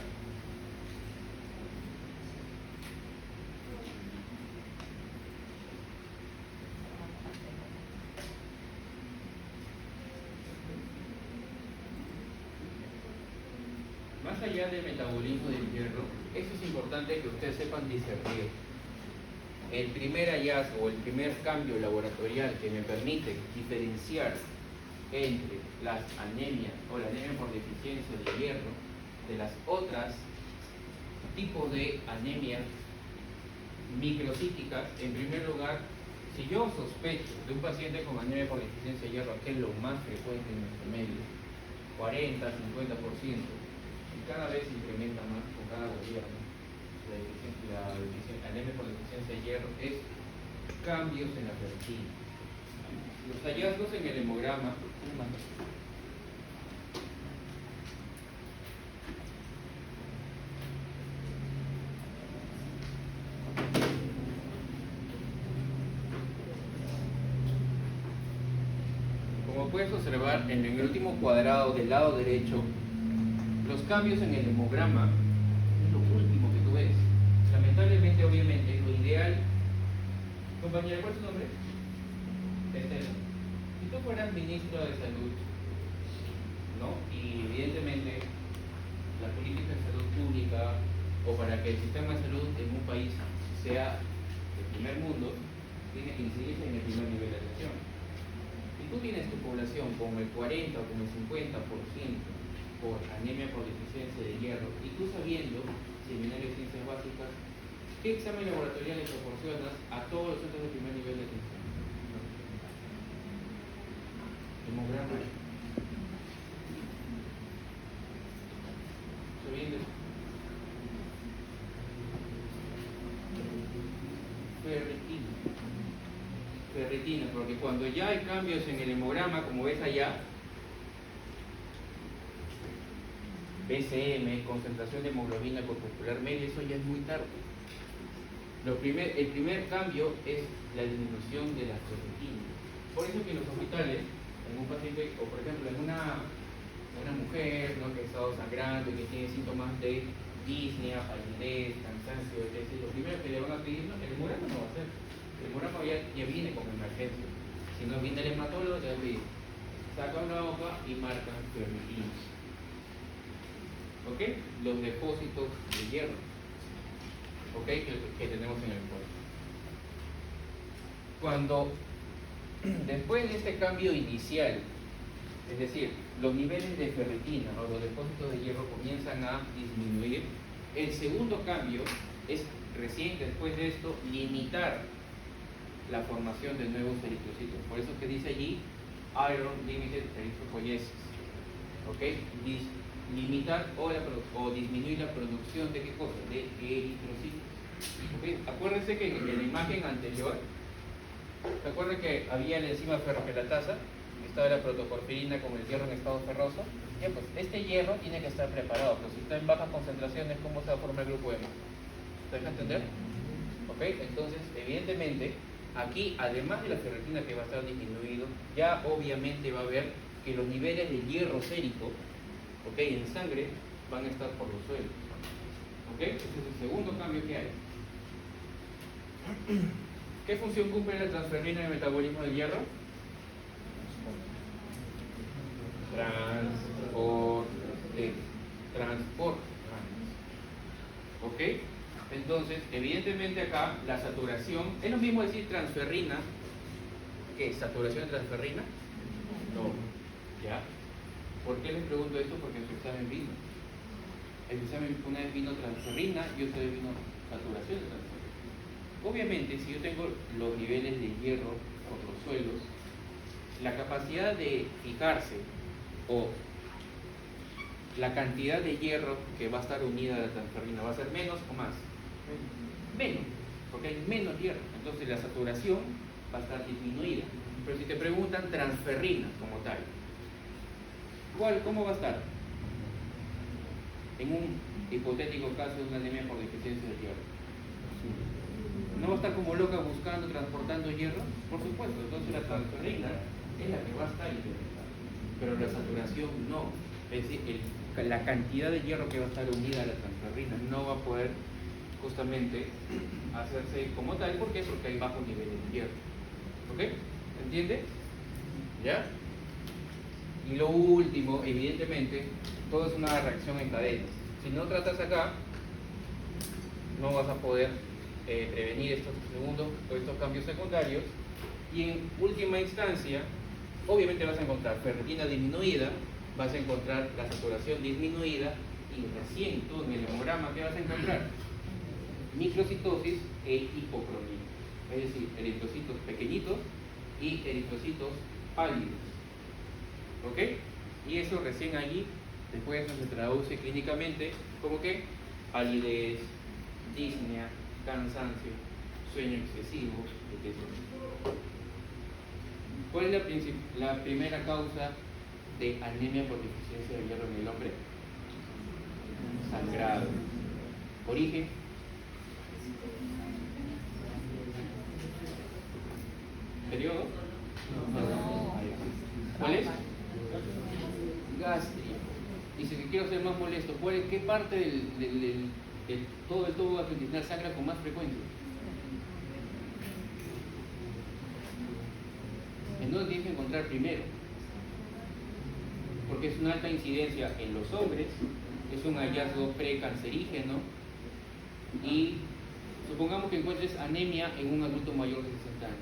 [SPEAKER 1] Más allá del metabolismo del hierro, eso es importante que ustedes sepan discernir. El primer hallazgo, el primer cambio laboratorial que me permite diferenciar entre las anemias o la anemia por deficiencia de hierro de las otras tipos de anemia microcíticas, en primer lugar, si yo sospecho de un paciente con anemia por deficiencia de hierro, que es lo más frecuente en nuestro medio, 40, 50%, y cada vez se incrementa más con cada gobierno, la anemia por deficiencia de hierro es cambios en la ferritina. Los hallazgos en el hemograma, como puedes observar en el último cuadrado del lado derecho, los cambios en el hemograma es lo último que tú ves. Lamentablemente, obviamente, lo ideal. Compañera, ¿cuál es tu nombre? Estela. Si tú fueras ministro de salud, ¿no? Y evidentemente la política de salud pública, o para que el sistema de salud en un país sea el primer mundo, tiene que incidirse en el primer nivel de atención. Si tú tienes tu población como el 40 o como el 50% por anemia por deficiencia de hierro, y tú sabiendo, seminario de ciencias básicas, ¿Qué examen laboratorial le proporcionas a todos los centros de primer nivel de atención? Hemograma. ¿Se viene? Ferritina. Ferritina, porque cuando ya hay cambios en el hemograma, como ves allá, BCM, concentración de hemoglobina corpuscular media, eso ya es muy tarde. El primer cambio es la disminución de la ferritina. Por eso que en los hospitales, en un paciente, o por ejemplo en una mujer, ¿no?, que ha estado sangrando y que tiene síntomas de disnea, palidez, cansancio, etc., lo primero que le van a pedir, no, el hemograma no va a ser. El hemograma ya viene como emergencia. Si no viene el hematólogo, te va a pedir, saca una hoja y marcan ferritina. ¿Ok? Los depósitos de hierro, ¿ok?, que tenemos en el cuerpo. Cuando, después de este cambio inicial, es decir, los niveles de ferritina o los depósitos de hierro comienzan a disminuir, el segundo cambio es, recién después de esto, limitar la formación de nuevos eritrocitos. Por eso que dice allí, Iron Limited Erythropoiesis. ¿Ok? Limitar o disminuir la producción de qué cosa, de eritrocitos. ¿Okay? Acuérdense que en la imagen anterior, ¿se acuerdan que había la enzima ferrogelatasa? Estaba la protoporfirina con el hierro en estado ferroso. Ya, pues este hierro tiene que estar preparado, pero si está en bajas concentraciones, ¿cómo se va a formar el grupo hemo? ¿Se deja entender? ¿Ok? Entonces, evidentemente, aquí, además de la ferritina que va a estar disminuido, ya obviamente va a haber que los niveles de hierro sérico, ¿ok?, en sangre van a estar por los suelos. ¿Ok? Este es el segundo cambio que hay. ¿Qué función cumple la transferrina en el metabolismo del hierro? Transporte. ¿Ok? Entonces, evidentemente acá la saturación, ¿es lo mismo decir transferrina que saturación de transferrina? No. ¿Ya? ¿Por qué les pregunto esto? Porque en su examen vino. En su examen una vez vino transferrina y otra vez vino saturación de transferrina. Obviamente, si yo tengo los niveles de hierro por los suelos, la capacidad de fijarse o la cantidad de hierro que va a estar unida a la transferrina va a ser menos o más. Menos, porque hay menos hierro. Entonces la saturación va a estar disminuida. Pero si te preguntan transferrina como tal, ¿cómo va a estar? En un hipotético caso de una anemia por deficiencia de hierro. ¿No va a estar como loca buscando, transportando hierro? Por supuesto, entonces la transferrina es la que va a estar incrementada, pero la saturación no. Es decir, la cantidad de hierro que va a estar unida a la transferrina no va a poder justamente hacerse como tal. ¿Por qué? Porque hay bajos niveles de hierro. ¿Ok? ¿Entiende? ¿Ya? Y lo último, evidentemente, todo es una reacción en cadena. Si no tratas acá, no vas a poder prevenir estos cambios secundarios, y en última instancia, obviamente vas a encontrar ferritina disminuida, vas a encontrar la saturación disminuida, y recién tú en el hemograma, ¿qué vas a encontrar? Microcitosis e hipocromía, es decir, eritrocitos pequeñitos y eritrocitos pálidos. ¿Ok? Y eso recién allí, después se traduce clínicamente como que palidez, disnea, cansancio, sueño excesivo, etc. ¿Cuál es la primera causa de anemia por deficiencia de hierro en el hombre? Sangrado. Origen. ¿Periodo? No. ¿Cuál es? Gástrico. Dice que quiero ser más molesto. ¿Qué parte del todo el tubo gastrointestinal sangra con más frecuencia? ¿En dónde tienes que encontrar primero? Porque es una alta incidencia en los hombres, es un hallazgo precancerígeno, y supongamos que encuentres anemia en un adulto mayor de 60 años.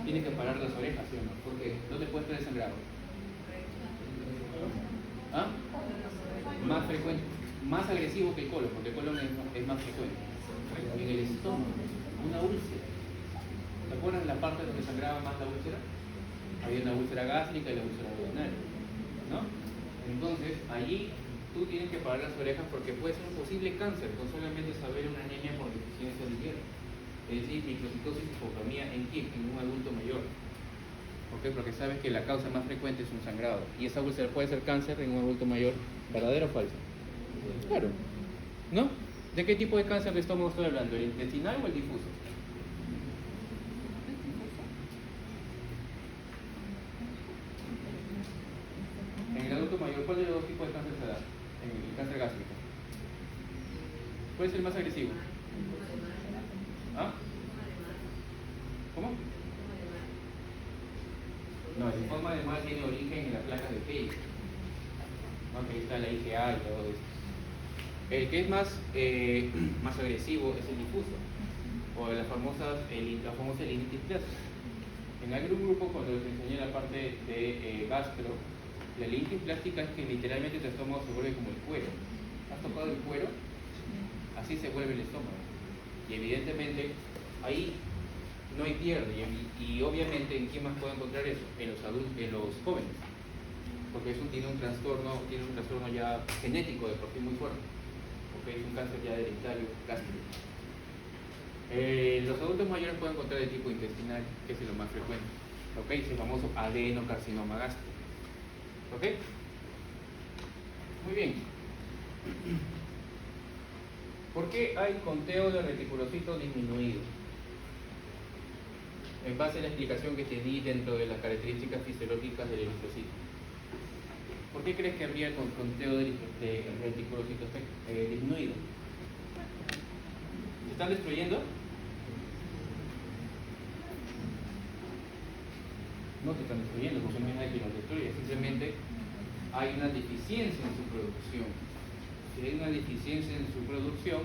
[SPEAKER 1] Tienes que parar las orejas, ¿sí o no? Porque no te puedes quedar sangrado. ¿Ah? Más frecuente, más agresivo que el colon, porque el colon es más frecuente. En el estómago, una úlcera. ¿Se acuerdan la parte donde sangraba más la úlcera? Había una úlcera gástrica y la úlcera duodenal, ¿no? Entonces, allí tú tienes que parar las orejas porque puede ser un posible cáncer con solamente saber una anemia por deficiencia de hierro. Es decir, microcitosis hipocromía en quién? En un adulto mayor. ¿Por qué? Porque sabes que la causa más frecuente es un sangrado. Y esa úlcera puede ser cáncer en un adulto mayor. ¿Verdadero o falso? Claro. ¿No? ¿De qué tipo de cáncer de estómago estoy hablando? ¿El intestinal o el difuso? En el adulto mayor, ¿cuál de los dos tipos de cáncer se da? En el cáncer gástrico. ¿Cuál es el más agresivo? ¿Ah? ¿Cómo? No, el linfoma de mar tiene origen en las placas de Peyer's. ¿No? Que ahí está la IgA y todo esto. El que es más agresivo es el difuso, o la famosa linitis plástica. En algún grupo, cuando les enseñé la parte de gastro, la linitis plástica es que literalmente tu estómago se vuelve como el cuero. ¿Has tocado el cuero? Así se vuelve el estómago. Y evidentemente, ahí no hay pierde. Y obviamente, ¿en quién más puede encontrar eso? En los adultos, en los jóvenes. Porque eso tiene un trastorno ya genético de por sí muy fuerte. Porque es un cáncer ya hereditario gástrico. Los adultos mayores pueden encontrar el tipo intestinal, que es lo más frecuente. Es el famoso adenocarcinoma gástrico. ¿Ok? Muy bien. ¿Por qué hay conteo de reticulocitos disminuido? En base a la explicación que te di dentro de las características fisiológicas del eritrocito. ¿Por qué crees que habría conteo de reticulocitos disminuido? ¿Se están destruyendo? No se están destruyendo, porque no hay nada que los destruya, simplemente hay una deficiencia en su producción. Si hay una deficiencia en su producción,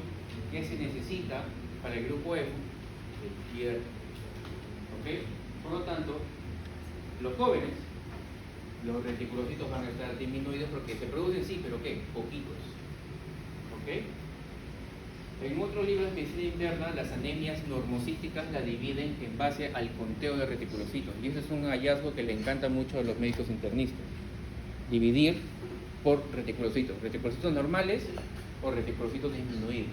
[SPEAKER 1] ¿qué se necesita para el grupo F? El hierro. ¿Ok? Por lo tanto, los jóvenes, los reticulocitos van a estar disminuidos porque se producen, sí, pero ¿qué? Poquitos. ¿Ok? En otro libro de medicina interna, las anemias normocísticas la dividen en base al conteo de reticulocitos. Y ese es un hallazgo que le encanta mucho a los médicos internistas. Dividir por reticulocitos. Reticulocitos normales o reticulocitos disminuidos.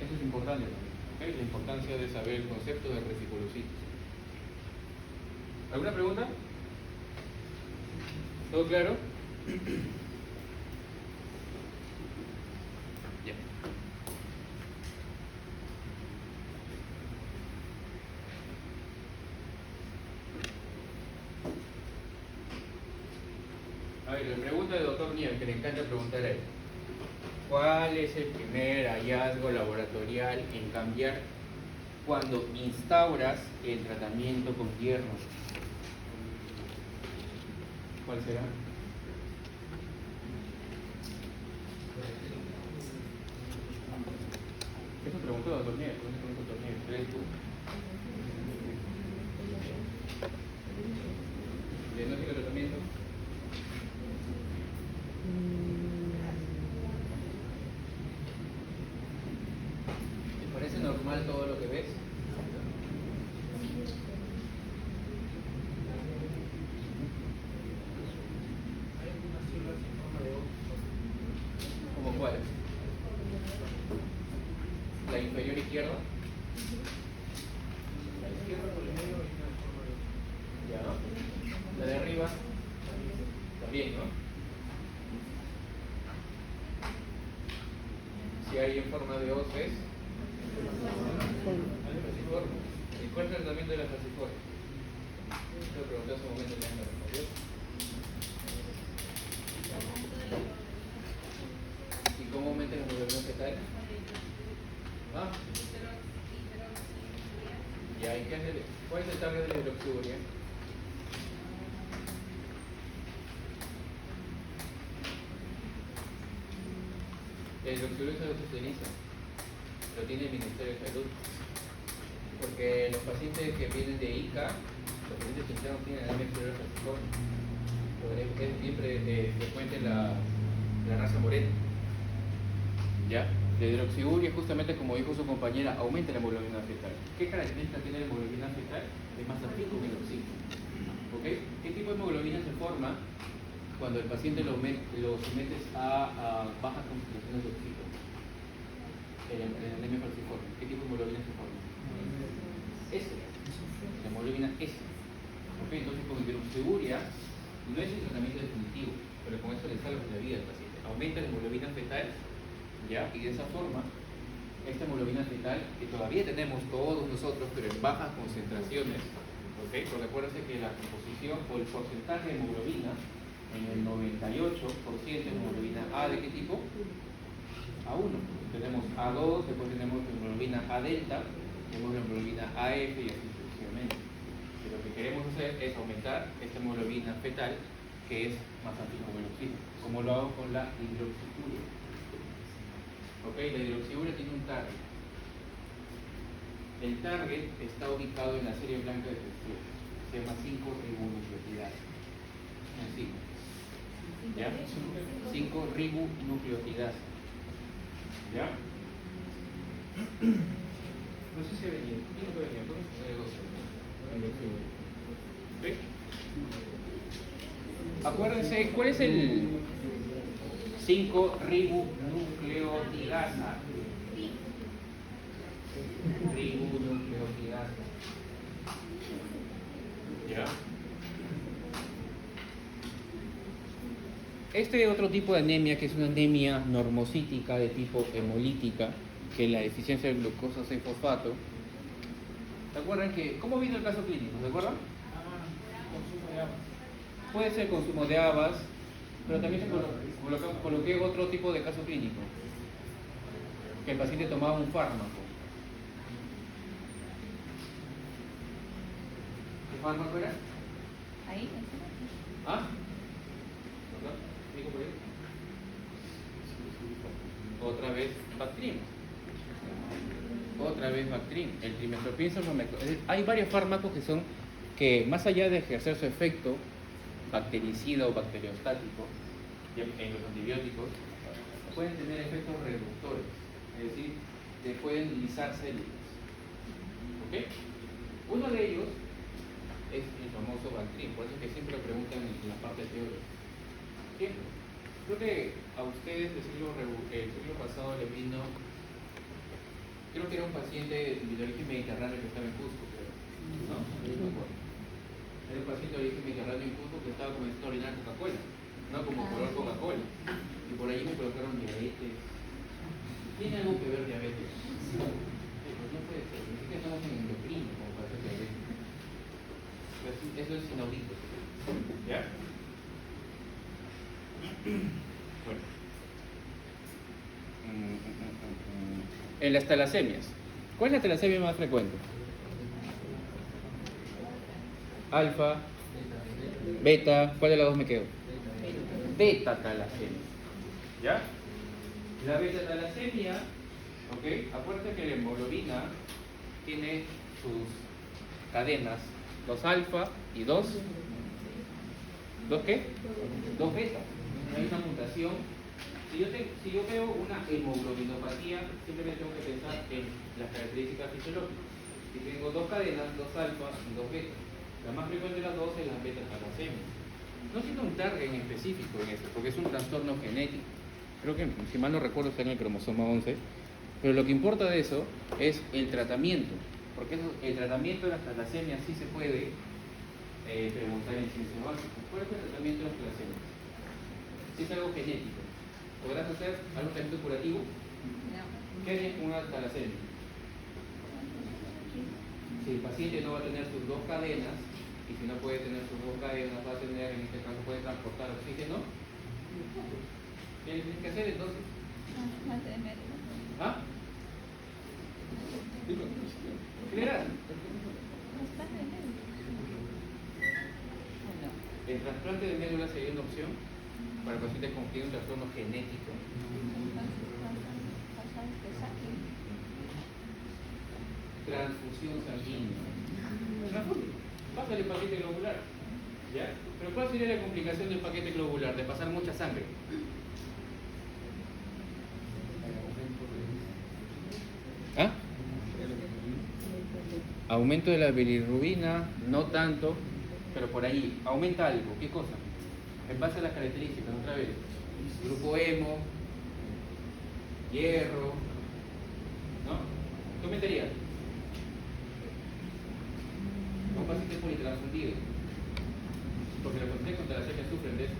[SPEAKER 1] Eso es importante también. ¿Okay? La importancia de saber el concepto de reticulocitos. ¿Alguna pregunta? ¿Todo claro? Ya. A ver, la pregunta del doctor Nieves, que le encanta preguntar a él. ¿Cuál es el primer hallazgo laboratorial en cambiar cuando instauras el tratamiento con hierro? ¿Cuál será? Eso preguntó el doctor Nieves, ¿cómo se preguntó el doctor Nieves? ¿Crees tú? ¿Diagnóstico de tratamiento? ¿Te parece normal todo lo que ves? ¿Cómo cuál? ¿La inferior izquierda? ¿La izquierda por el medio y una forma de... Ya, ¿no? ¿La de arriba? También, ¿no? Si hay en forma de hoz, ¿ves? ¿Y cuál es el tratamiento de la falciforme? Te lo pregunté hace un momento y me respondió. ¿Y cómo aumentan la movilidad fetal? ¿Ah? ¿Y hay que hacer? ¿Cuál es el target de la hidroxiuria? La hidroxiuria se utiliza, lo tiene el Ministerio de Salud, porque los pacientes que vienen de ICA, los pacientes internos tienen anemia exterior falciforme, es siempre frecuente la raza morena, ¿ya? La hidroxiuria, justamente como dijo su compañera, aumenta la hemoglobina fetal. ¿Qué características tiene la hemoglobina fetal? Es más antigua que el oxígeno. ¿Ok? ¿Qué tipo de hemoglobina se forma cuando el paciente lo sometes a bajas concentraciones de oxígeno? En anemia falciforme. ¿Qué tipo de hemoglobina se forma? S. La hemoglobina S. ¿Ok? Entonces con hidroxiuria no es el tratamiento definitivo, pero con eso le salva la vida al paciente. Aumenta la hemoglobina fetal, ¿ya? Y de esa forma, esta hemoglobina fetal, que todavía tenemos todos nosotros, pero en bajas concentraciones, ¿ok? Porque acuérdense que la composición o el porcentaje de hemoglobina, en el 98% es hemoglobina A, ¿de qué tipo? A1. Tenemos A2, después tenemos hemoglobina A delta, tenemos hemoglobina AF y así sucesivamente. Y lo que queremos hacer es aumentar esta hemoglobina fetal, que es más antigua que el oxígeno. ¿Cómo lo hago con la hidroxiuria? Ok, la hidroxiuria tiene un target. El target está ubicado en la serie blanca de textura. Se llama 5-ribonucleotidasa. Así. ¿Ya? 5-ribonucleotidasa. ¿Ya? No sé si venía. ¿Quién no venía? ¿Ok? Acuérdense, ¿cuál es el 5-ribonucleotidasa? Ribonucleotidasa. ¿Ya? Este otro tipo de anemia, que es una anemia normocítica de tipo hemolítica, que es la deficiencia de glucosa 6-fosfato. ¿Se acuerdan que cómo vino el caso clínico? ¿Se acuerdan?
[SPEAKER 2] Consumo de agua.
[SPEAKER 1] Puede ser consumo de habas, pero también coloqué otro tipo de caso clínico, que el paciente tomaba un fármaco. ¿Qué fármaco era?
[SPEAKER 4] Ahí,
[SPEAKER 1] ¿Ah? ¿Digo por ahí? Otra vez Bactrim. Otra vez Bactrim. El trimestoprim. Hay varios fármacos que más allá de ejercer su efecto bactericida o bacteriostático en los antibióticos, pueden tener efectos reductores, es decir, pueden lisar células. ¿Ok? Uno de ellos es el famoso Bactrim, por eso es que siempre lo preguntan en la parte teórica. Ejemplo, creo que a ustedes el siglo pasado les vino, creo que era un paciente de origen mediterráneo que estaba en Cusco, creo, ¿no? Era un paciente de origen mediterráneo en Cusco que estaba comenzando a orinar Coca-Cola, ¿no? Como color Coca-Cola. Y por ahí me colocaron diabetes. ¿Tiene algo que ver diabetes? Sí, pues no puede ser, ni siquiera estamos en endocrino como para hacer diabetes. Eso es inaudito. ¿Ya? Bueno. En las talasemias. ¿Cuál es la talasemia más frecuente? Alfa, beta, ¿cuál de las dos me quedo? Beta talasemia. ¿Ya? La beta talasemia, ¿ok? Acuérdate que la hemoglobina tiene sus cadenas, 2 alfa y 2 qué? 2 beta. Hay una mutación. Si yo veo una hemoglobinopatía, simplemente tengo que pensar en las características fisiológicas. Si tengo 2 cadenas, 2 alfa y 2 beta. La más frecuente de las dos es la beta talasemia. No siento un target en específico en eso, porque es un trastorno genético. Creo que, si mal no recuerdo, está en el cromosoma 11. Pero lo que importa de eso es el tratamiento. Porque el tratamiento de las talasemias sí se puede preguntar en ciencias básicas. ¿Cuál es el tratamiento de las talasemias? Si es algo genético, ¿podrás hacer algún tratamiento curativo?
[SPEAKER 4] No.
[SPEAKER 1] ¿Qué es una talasemia? Si el paciente no va a tener sus 2 cadenas, y si no puede tener sus 2 cadenas, va a tener, en este caso, puede transportar oxígeno. ¿Qué le tienes que hacer entonces?
[SPEAKER 4] Trasplante de médula.
[SPEAKER 1] ¿Ah? ¿Qué le das?
[SPEAKER 4] Trasplante de médula. No.
[SPEAKER 1] El trasplante de médula sería una opción para pacientes con un trastorno genético. Transfusión sanguínea. Pásale el paquete globular. ¿Ya? Pero ¿cuál sería la complicación del paquete globular? De pasar mucha sangre. Aumento de la bilirrubina, no tanto, pero por ahí aumenta algo. ¿Qué cosa? En base a las características, otra vez. Grupo hemo, hierro, ¿no? ¿Qué aumentaría? Un paciente politransfundido. Porque los pacientes con talasemia sufren de eso.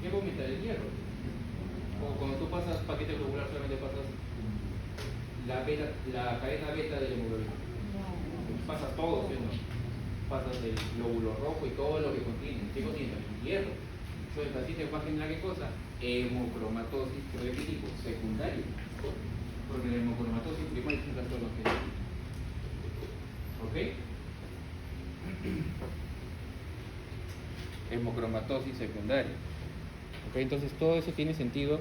[SPEAKER 1] ¿Qué va a aumentar? El hierro. O cuando tú pasas paquete globular solamente pasas la cadena beta de la hemoglobina. Pasas todo, ¿sí o no? Pasas el glóbulo rojo y todo lo que contiene. ¿Qué contiene? Hierro. Entonces, el paciente va a generar ¿qué cosa? Hemocromatosis, pero ¿de qué tipo? Secundario. Porque la hemocromatosis primaria es un trastorno genético. ¿Ok? Hemocromatosis secundaria. ¿Ok? Entonces, todo eso tiene sentido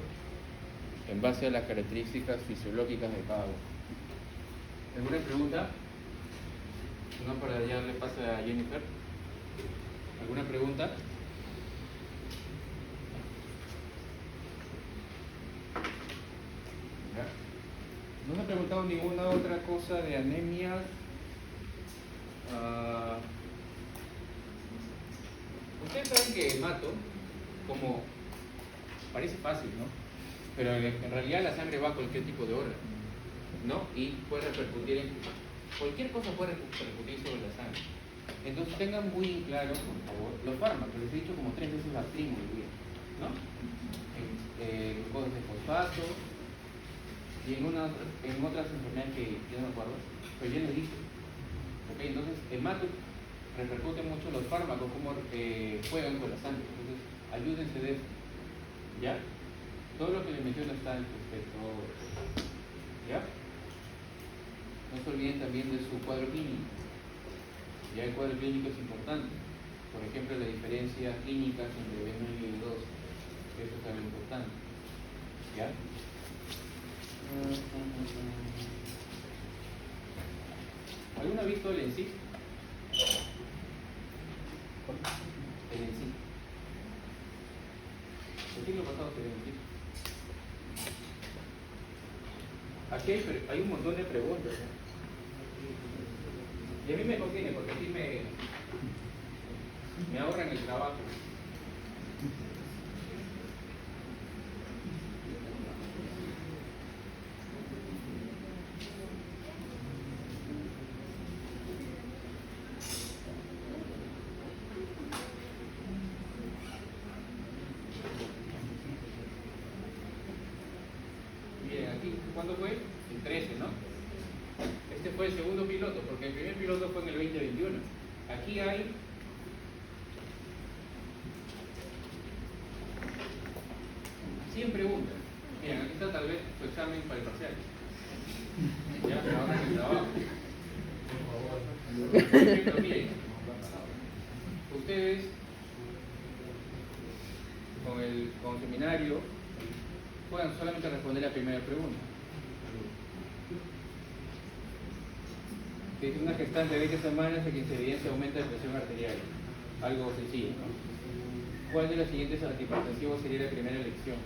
[SPEAKER 1] en base a las características fisiológicas de cada uno. ¿Alguna pregunta? No, para darle pase a Jennifer. ¿Alguna pregunta? ¿Ya? No me he preguntado ninguna otra cosa de anemia. Ustedes saben que hemato, como parece fácil, ¿no? Pero en realidad la sangre va a cualquier tipo de órgano, ¿no? Y puede repercutir en cualquier cosa, puede repercutir sobre la sangre. Entonces tengan muy claro, por favor, los fármacos. Les he dicho como 3 veces la primo el día, ¿no? Glucosa de fosfato y en otras enfermedades que yo no me acuerdo, pero ya les dije. ¿Ok? Entonces, hemato repercute mucho los fármacos, cómo juegan con la sangre. Entonces, ayúdense de eso. ¿Ya? Todo lo que les menciono está en su texto. ¿Ya? No se olviden también de su cuadro clínico. Ya el cuadro clínico es importante. Por ejemplo, la diferencia clínica entre B1 y B2. Eso es también importante. ¿Ya? ¿Alguno ha visto el ENSIF? El ENSIF. El siglo pasado se ve el ENSIF. Aquí hay un montón de preguntas, ¿no? Y a mí me conviene porque así me ahorran el trabajo. Miren, aquí, ¿cuándo fue? El 13, ¿no? Este fue el segundo piloto, porque el primer piloto fue en el 2021. Aquí hay 100 preguntas. Miren, aquí está tal vez su examen para el parcial. Ya, se ahorran el trabajo. Por ejemplo, miren, ustedes con el seminario puedan solamente responder la primera pregunta. Que es una gestante de 20 semanas a quien se evidencia aumento de presión arterial. Algo sencillo, ¿no? ¿Cuál de los siguientes antihipertensivos sería la primera elección?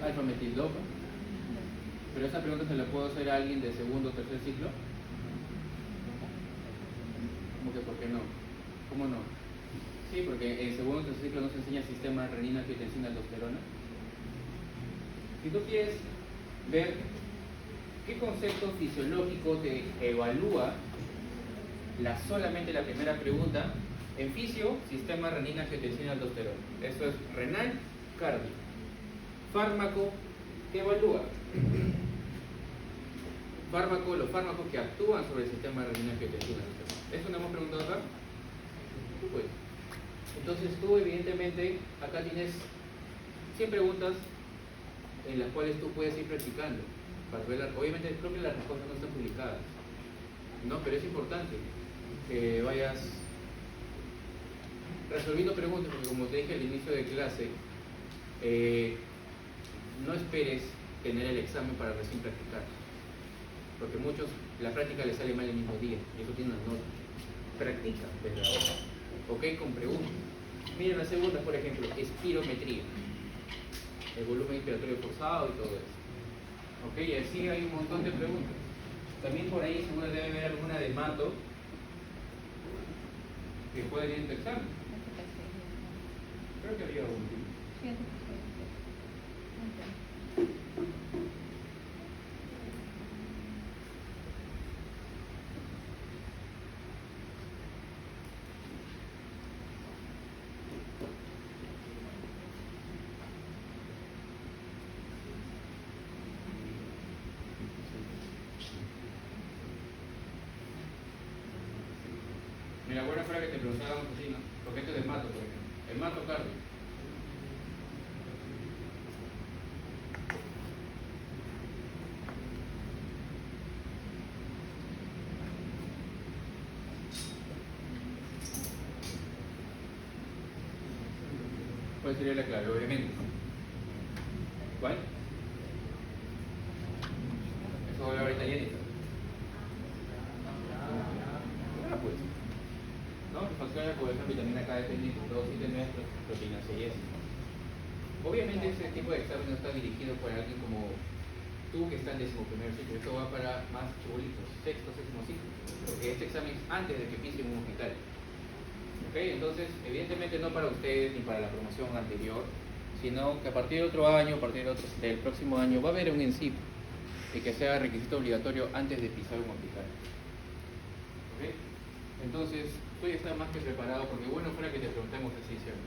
[SPEAKER 1] Alfa-metildopa. Pero esa pregunta se la puedo hacer a alguien de segundo o tercer ciclo. ¿Cómo que por qué no? ¿Cómo no? Sí, porque en segundo o tercer ciclo no se enseña el sistema renina-angiotensina-aldosterona. Si tú quieres ver qué concepto fisiológico te evalúa solamente la primera pregunta, en fisio, sistema renina-angiotensina-aldosterona. Eso es renal, cardio. Fármaco, ¿qué evalúa? Los fármacos que actúan sobre el sistema renina-angiotensina-aldosterona. ¿Eso no hemos preguntado acá? Pues, entonces tú evidentemente acá tienes 100 preguntas en las cuales tú puedes ir practicando para ver, obviamente creo que las respuestas no están publicadas, ¿no? Pero es importante que vayas resolviendo preguntas, porque como te dije al inicio de clase, no esperes tener el examen para recién practicar, porque muchos la práctica les sale mal el mismo día y eso tiene una nota. Practica desde ahora, ¿ok? Con preguntas. Miren la segunda, por ejemplo, espirometría. el volumen inspiratorio forzado y todo eso. Ok, y así hay un montón de preguntas. También por ahí seguro debe haber alguna de mato que puede ir en tu examen. Creo que había un. Mira, bueno fuera que te preguntáramos así, ¿no? Porque esto es de mato, por ejemplo. El mato cardio. ¿Cuál sería la clave? Obviamente. ¿Cuál? Eso voy a hablar italianito. Ah, pues. ¿No? Funciona por ejemplo vitamina K dependiente, todos sí tenemos proteína C y S. Obviamente ese tipo de examen no está dirigido para alguien como tú que está en 11º ciclo, esto va para más chibolitos, sexto, séptimo ciclo, porque este examen es antes de que pisen un hospital. ¿Ok? Entonces, evidentemente no para ustedes ni para la promoción anterior, sino que a partir de otro año, a partir del próximo año, va a haber un ENSIP y que sea requisito obligatorio antes de pisar un hospital. ¿Ok? Entonces, tú ya estás más que preparado, porque bueno fuera que te preguntemos así, ¿cierto?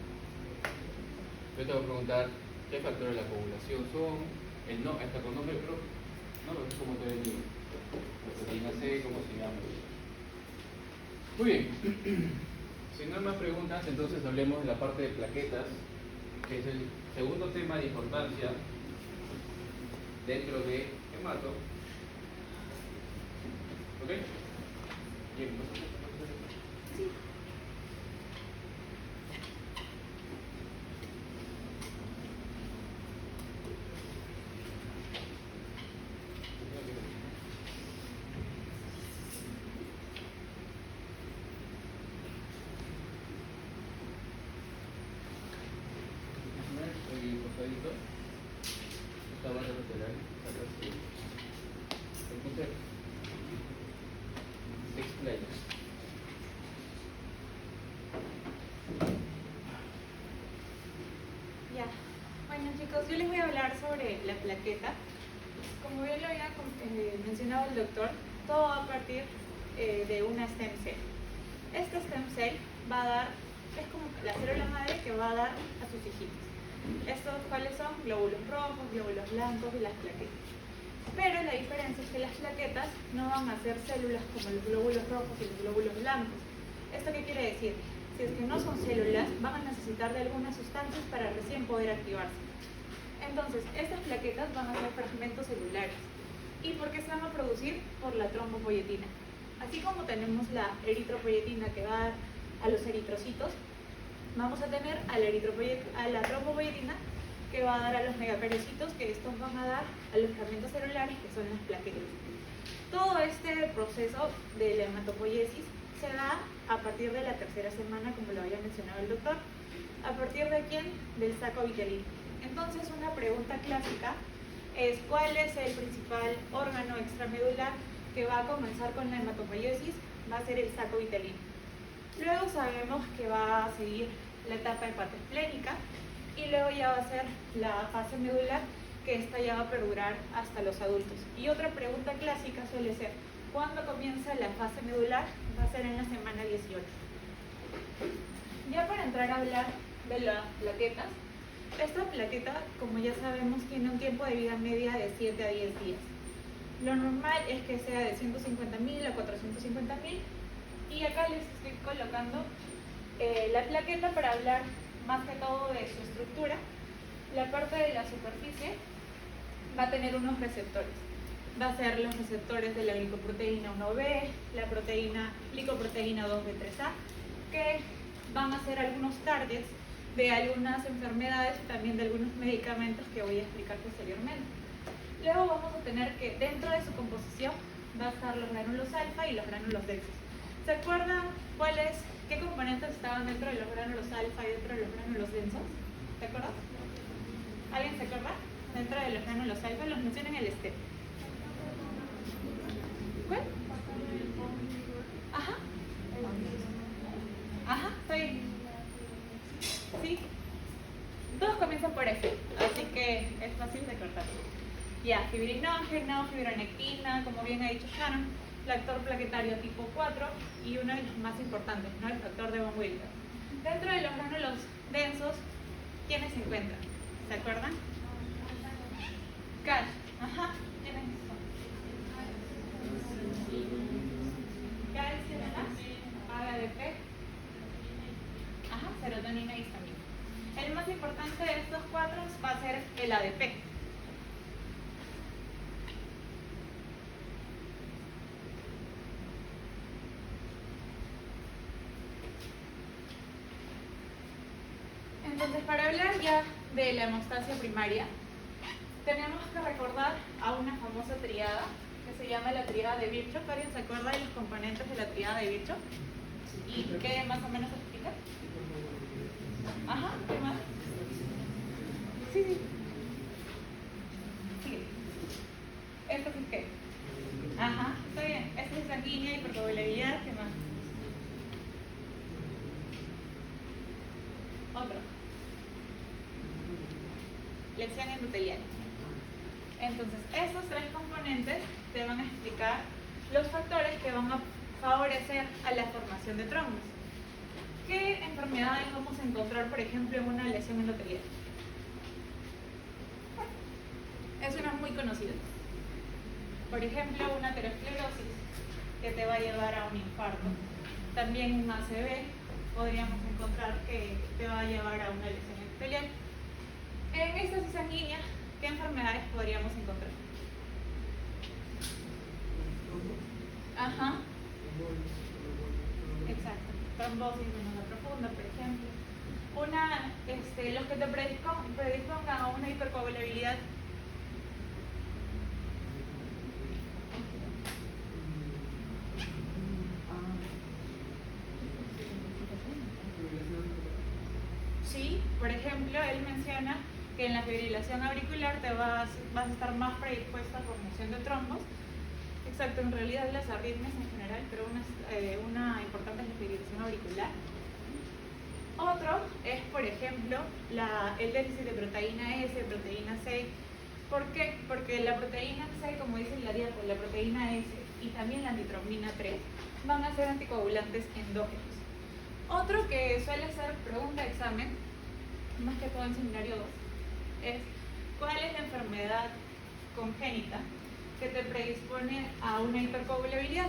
[SPEAKER 1] Yo te voy a preguntar qué factores de la población son, hasta con nombre propio, ¿no? Lo que es como te venía. La proteína C, ¿cómo se llama? Muy bien. Si no hay más preguntas, entonces hablemos de la parte de plaquetas, que es el segundo tema de importancia dentro de hemato. ¿Ok? Bien,
[SPEAKER 3] Sí.
[SPEAKER 1] Esta banda lateral, atrás sí. Entonces, explain.
[SPEAKER 5] Ya, bueno chicos, yo les voy a hablar sobre la plaqueta. Como bien lo había mencionado el doctor, todo va a partir de una stem cell. Esta stem cell va a dar, es como la célula madre que va a dar a sus hijitos. Estos cuáles son glóbulos rojos, glóbulos blancos y las plaquetas. Pero la diferencia es que las plaquetas no van a ser células como los glóbulos rojos y los glóbulos blancos. ¿Esto qué quiere decir? Si es que no son células, van a necesitar de algunas sustancias para recién poder activarse. Entonces, estas plaquetas van a ser fragmentos celulares. ¿Y por qué se van a producir? Por la trombopoyetina. Así como tenemos la eritropoyetina que va a dar a los eritrocitos, vamos a tener a la trombopoyetina que va a dar a los megacariocitos, que estos van a dar a los fragmentos celulares, que son las plaquetas. Todo este proceso de la hematopoiesis se da a partir de la tercera semana, como lo había mencionado el doctor. ¿A partir de quién? Del saco vitelino. Entonces, una pregunta clásica es: ¿cuál es el principal órgano extramedular que va a comenzar con la hematopoiesis? Va a ser el saco vitelino. Luego sabemos que va a seguir la etapa hepatoesplénica y luego ya va a ser la fase medular, que esta ya va a perdurar hasta los adultos. Y otra pregunta clásica suele ser: ¿cuándo comienza la fase medular? Va a ser en la semana 18. Ya para entrar a hablar de las plaquetas, esta plaqueta, como ya sabemos, tiene un tiempo de vida media de 7 a 10 días. Lo normal es que sea de 150.000 a 450.000, y acá les estoy colocando la plaqueta para hablar más que todo de su estructura. La parte de la superficie va a tener unos receptores. Va a ser los receptores de la glicoproteína 1B, la glicoproteína 2B3A, que van a ser algunos targets de algunas enfermedades y también de algunos medicamentos que voy a explicar posteriormente. Luego vamos a tener que dentro de su composición va a estar los gránulos alfa y los gránulos densos. ¿Se acuerdan qué componentes estaban dentro de los gránulos alfa y dentro de los gránulos densos? ¿Te acuerdas? ¿Alguien se acuerdan? Dentro de los gránulos alfa, los mencionan en el STEP. ¿Cuál? Ajá. Ajá, está bien. Sí. Todos comienzan por F, así que es fácil de cortar. Ya, fibrinógeno, fibronectina, como bien ha dicho Shannon, factor plaquetario tipo 4 y uno de los más importantes, ¿no? El factor de von Willebrand. Dentro de los gránulos densos, ¿quiénes se encuentran? ¿Se acuerdan? Cash. Ajá. ¿Quiénes son? Calcio, ADP. Ajá, serotonina y histamina. El más importante de estos cuatro va a ser el ADP. Entonces, para hablar ya de la hemostasia primaria, tenemos que recordar a una famosa tríada que se llama la tríada de Virchow. ¿Alguien se acuerda de los componentes de la tríada de Virchow? ¿Y qué más o menos explica? Ajá, ¿qué más? Sí, sí. Sigue. ¿Esto es qué? Ajá, está bien. Esto es sanguínea, hipercoagulabilidad, ¿qué más? Otro. Lesión endotelial. Entonces, estos tres componentes te van a explicar los factores que van a favorecer a la formación de trombos. ¿Qué enfermedades vamos a encontrar, por ejemplo, en una lesión endotelial? Es una muy conocida. Por ejemplo, una aterosclerosis que te va a llevar a un infarto. También un ACV podríamos encontrar que te va a llevar a una lesión endotelial. En estas sanguíneas, ¿qué enfermedades podríamos encontrar? Ajá. Exacto. Trombosis venosa profunda, por ejemplo. Los que te predispongan a una hipercoagulabilidad. Sí, por ejemplo, él menciona que en la fibrilación auricular te vas a estar más predispuesta a formación de trombos. Exacto, en realidad las arritmias en general, pero una importante es la fibrilación auricular. Otro es, por ejemplo, el déficit de proteína S, proteína C. ¿Por qué? Porque la proteína C, como dice la dieta, la proteína S y también la nitroamina 3 van a ser anticoagulantes endógenos. Otro que suele ser pregunta de examen, más que todo en seminario 2, es ¿cuál es la enfermedad congénita que te predispone a una hipercoagulabilidad?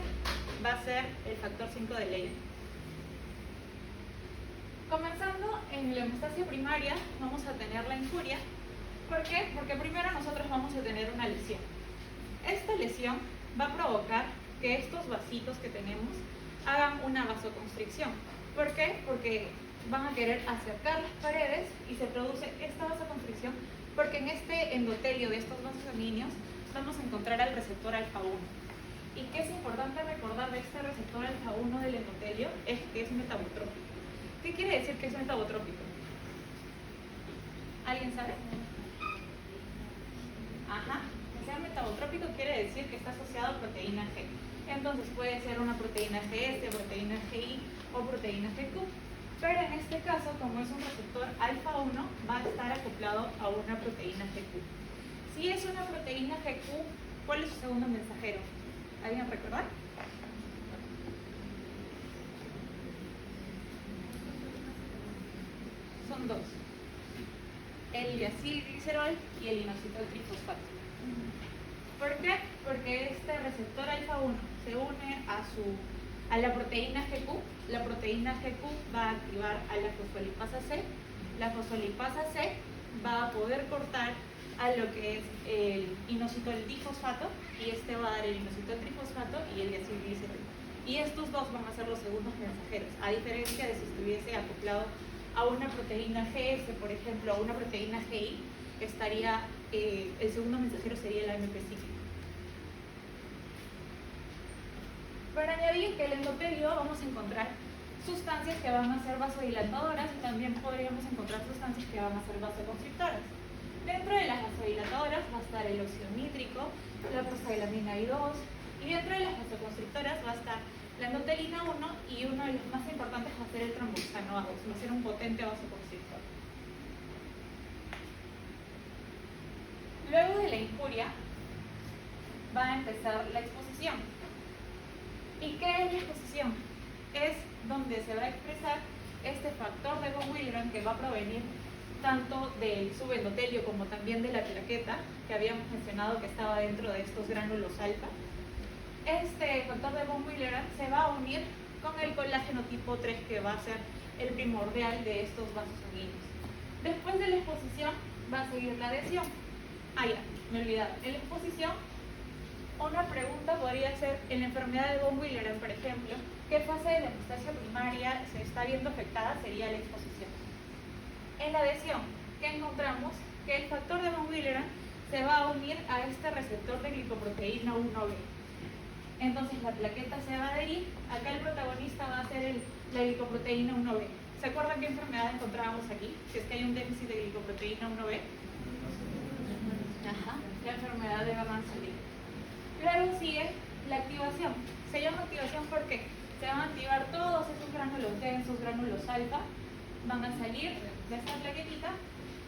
[SPEAKER 5] Va a ser el factor 5 de Leiden. Comenzando en la hemostasia primaria, vamos a tener la infuria. ¿Por qué? Porque primero nosotros vamos a tener una lesión. Esta lesión va a provocar que estos vasitos que tenemos hagan una vasoconstricción. ¿Por qué? Porque van a querer acercar las paredes y se produce esta vasoconstricción porque en este endotelio de estos vasos sanguíneos vamos a encontrar al receptor alfa 1. ¿Y qué es importante recordar de este receptor alfa 1 del endotelio? Es que es metabotrópico. ¿Qué quiere decir que es metabotrópico? ¿Alguien sabe? Ajá. Que sea metabotrópico quiere decir que está asociado a proteína G. Entonces puede ser una proteína GS, proteína GI o proteína GQ. Pero en este caso, como es un receptor alfa 1, va a estar acoplado a una proteína GQ. Si es una proteína GQ, ¿cuál es su segundo mensajero? ¿Alguien recuerda? Son dos. El diacilglicerol y el inositol trifosfato. ¿Por qué? Porque este receptor alfa 1 se une a la proteína GQ. La proteína GQ va a activar a la fosfolipasa C. La fosfolipasa C va a poder cortar a lo que es el inositol difosfato, y este va a dar el inositol trifosfato y el diacilglicerol. Y estos dos van a ser los segundos mensajeros, a diferencia de si estuviese acoplado a una proteína GS, por ejemplo, a una proteína GI, estaría, el segundo mensajero sería el AMP cíclico. Para añadir que el endotelio vamos a encontrar sustancias que van a ser vasodilatadoras y también podríamos encontrar sustancias que van a ser vasoconstrictoras. Dentro de las estar el óxido nítrico, la prostaglandina I2, y dentro de las vasoconstrictoras va a estar la endotelina 1 y uno de los más importantes va a ser el tromboxano A2, va a ser un potente vasoconstrictor. Luego de la injuria va a empezar la exposición. ¿Y qué es la exposición? Es donde se va a expresar este factor de von Willebrand que va a provenir tanto del subendotelio como también de la plaqueta que habíamos mencionado que estaba dentro de estos gránulos alfa. Este factor de von Willebrand se va a unir con el colágeno tipo 3 que va a ser el primordial de estos vasos sanguíneos. Después de la exposición va a seguir la adhesión. Ya, me olvidaba. En la exposición, una pregunta podría ser, en la enfermedad de von Willebrand, por ejemplo, ¿qué fase de la epistasia primaria se está viendo afectada? Sería la exposición. En la adhesión, ¿qué encontramos? Que el factor de von Willebrand se va a unir a este receptor de glicoproteína 1B. Entonces la plaqueta se va a adherir, acá el protagonista va a ser la glicoproteína 1B. ¿Se acuerdan qué enfermedad encontrábamos aquí? Si es que hay un déficit de glicoproteína 1B. La enfermedad de Barran-Salix. Luego sigue la activación. Se llama activación porque se van a activar todos esos gránulos densos, gránulos alfa, van a salir de esta plaquetita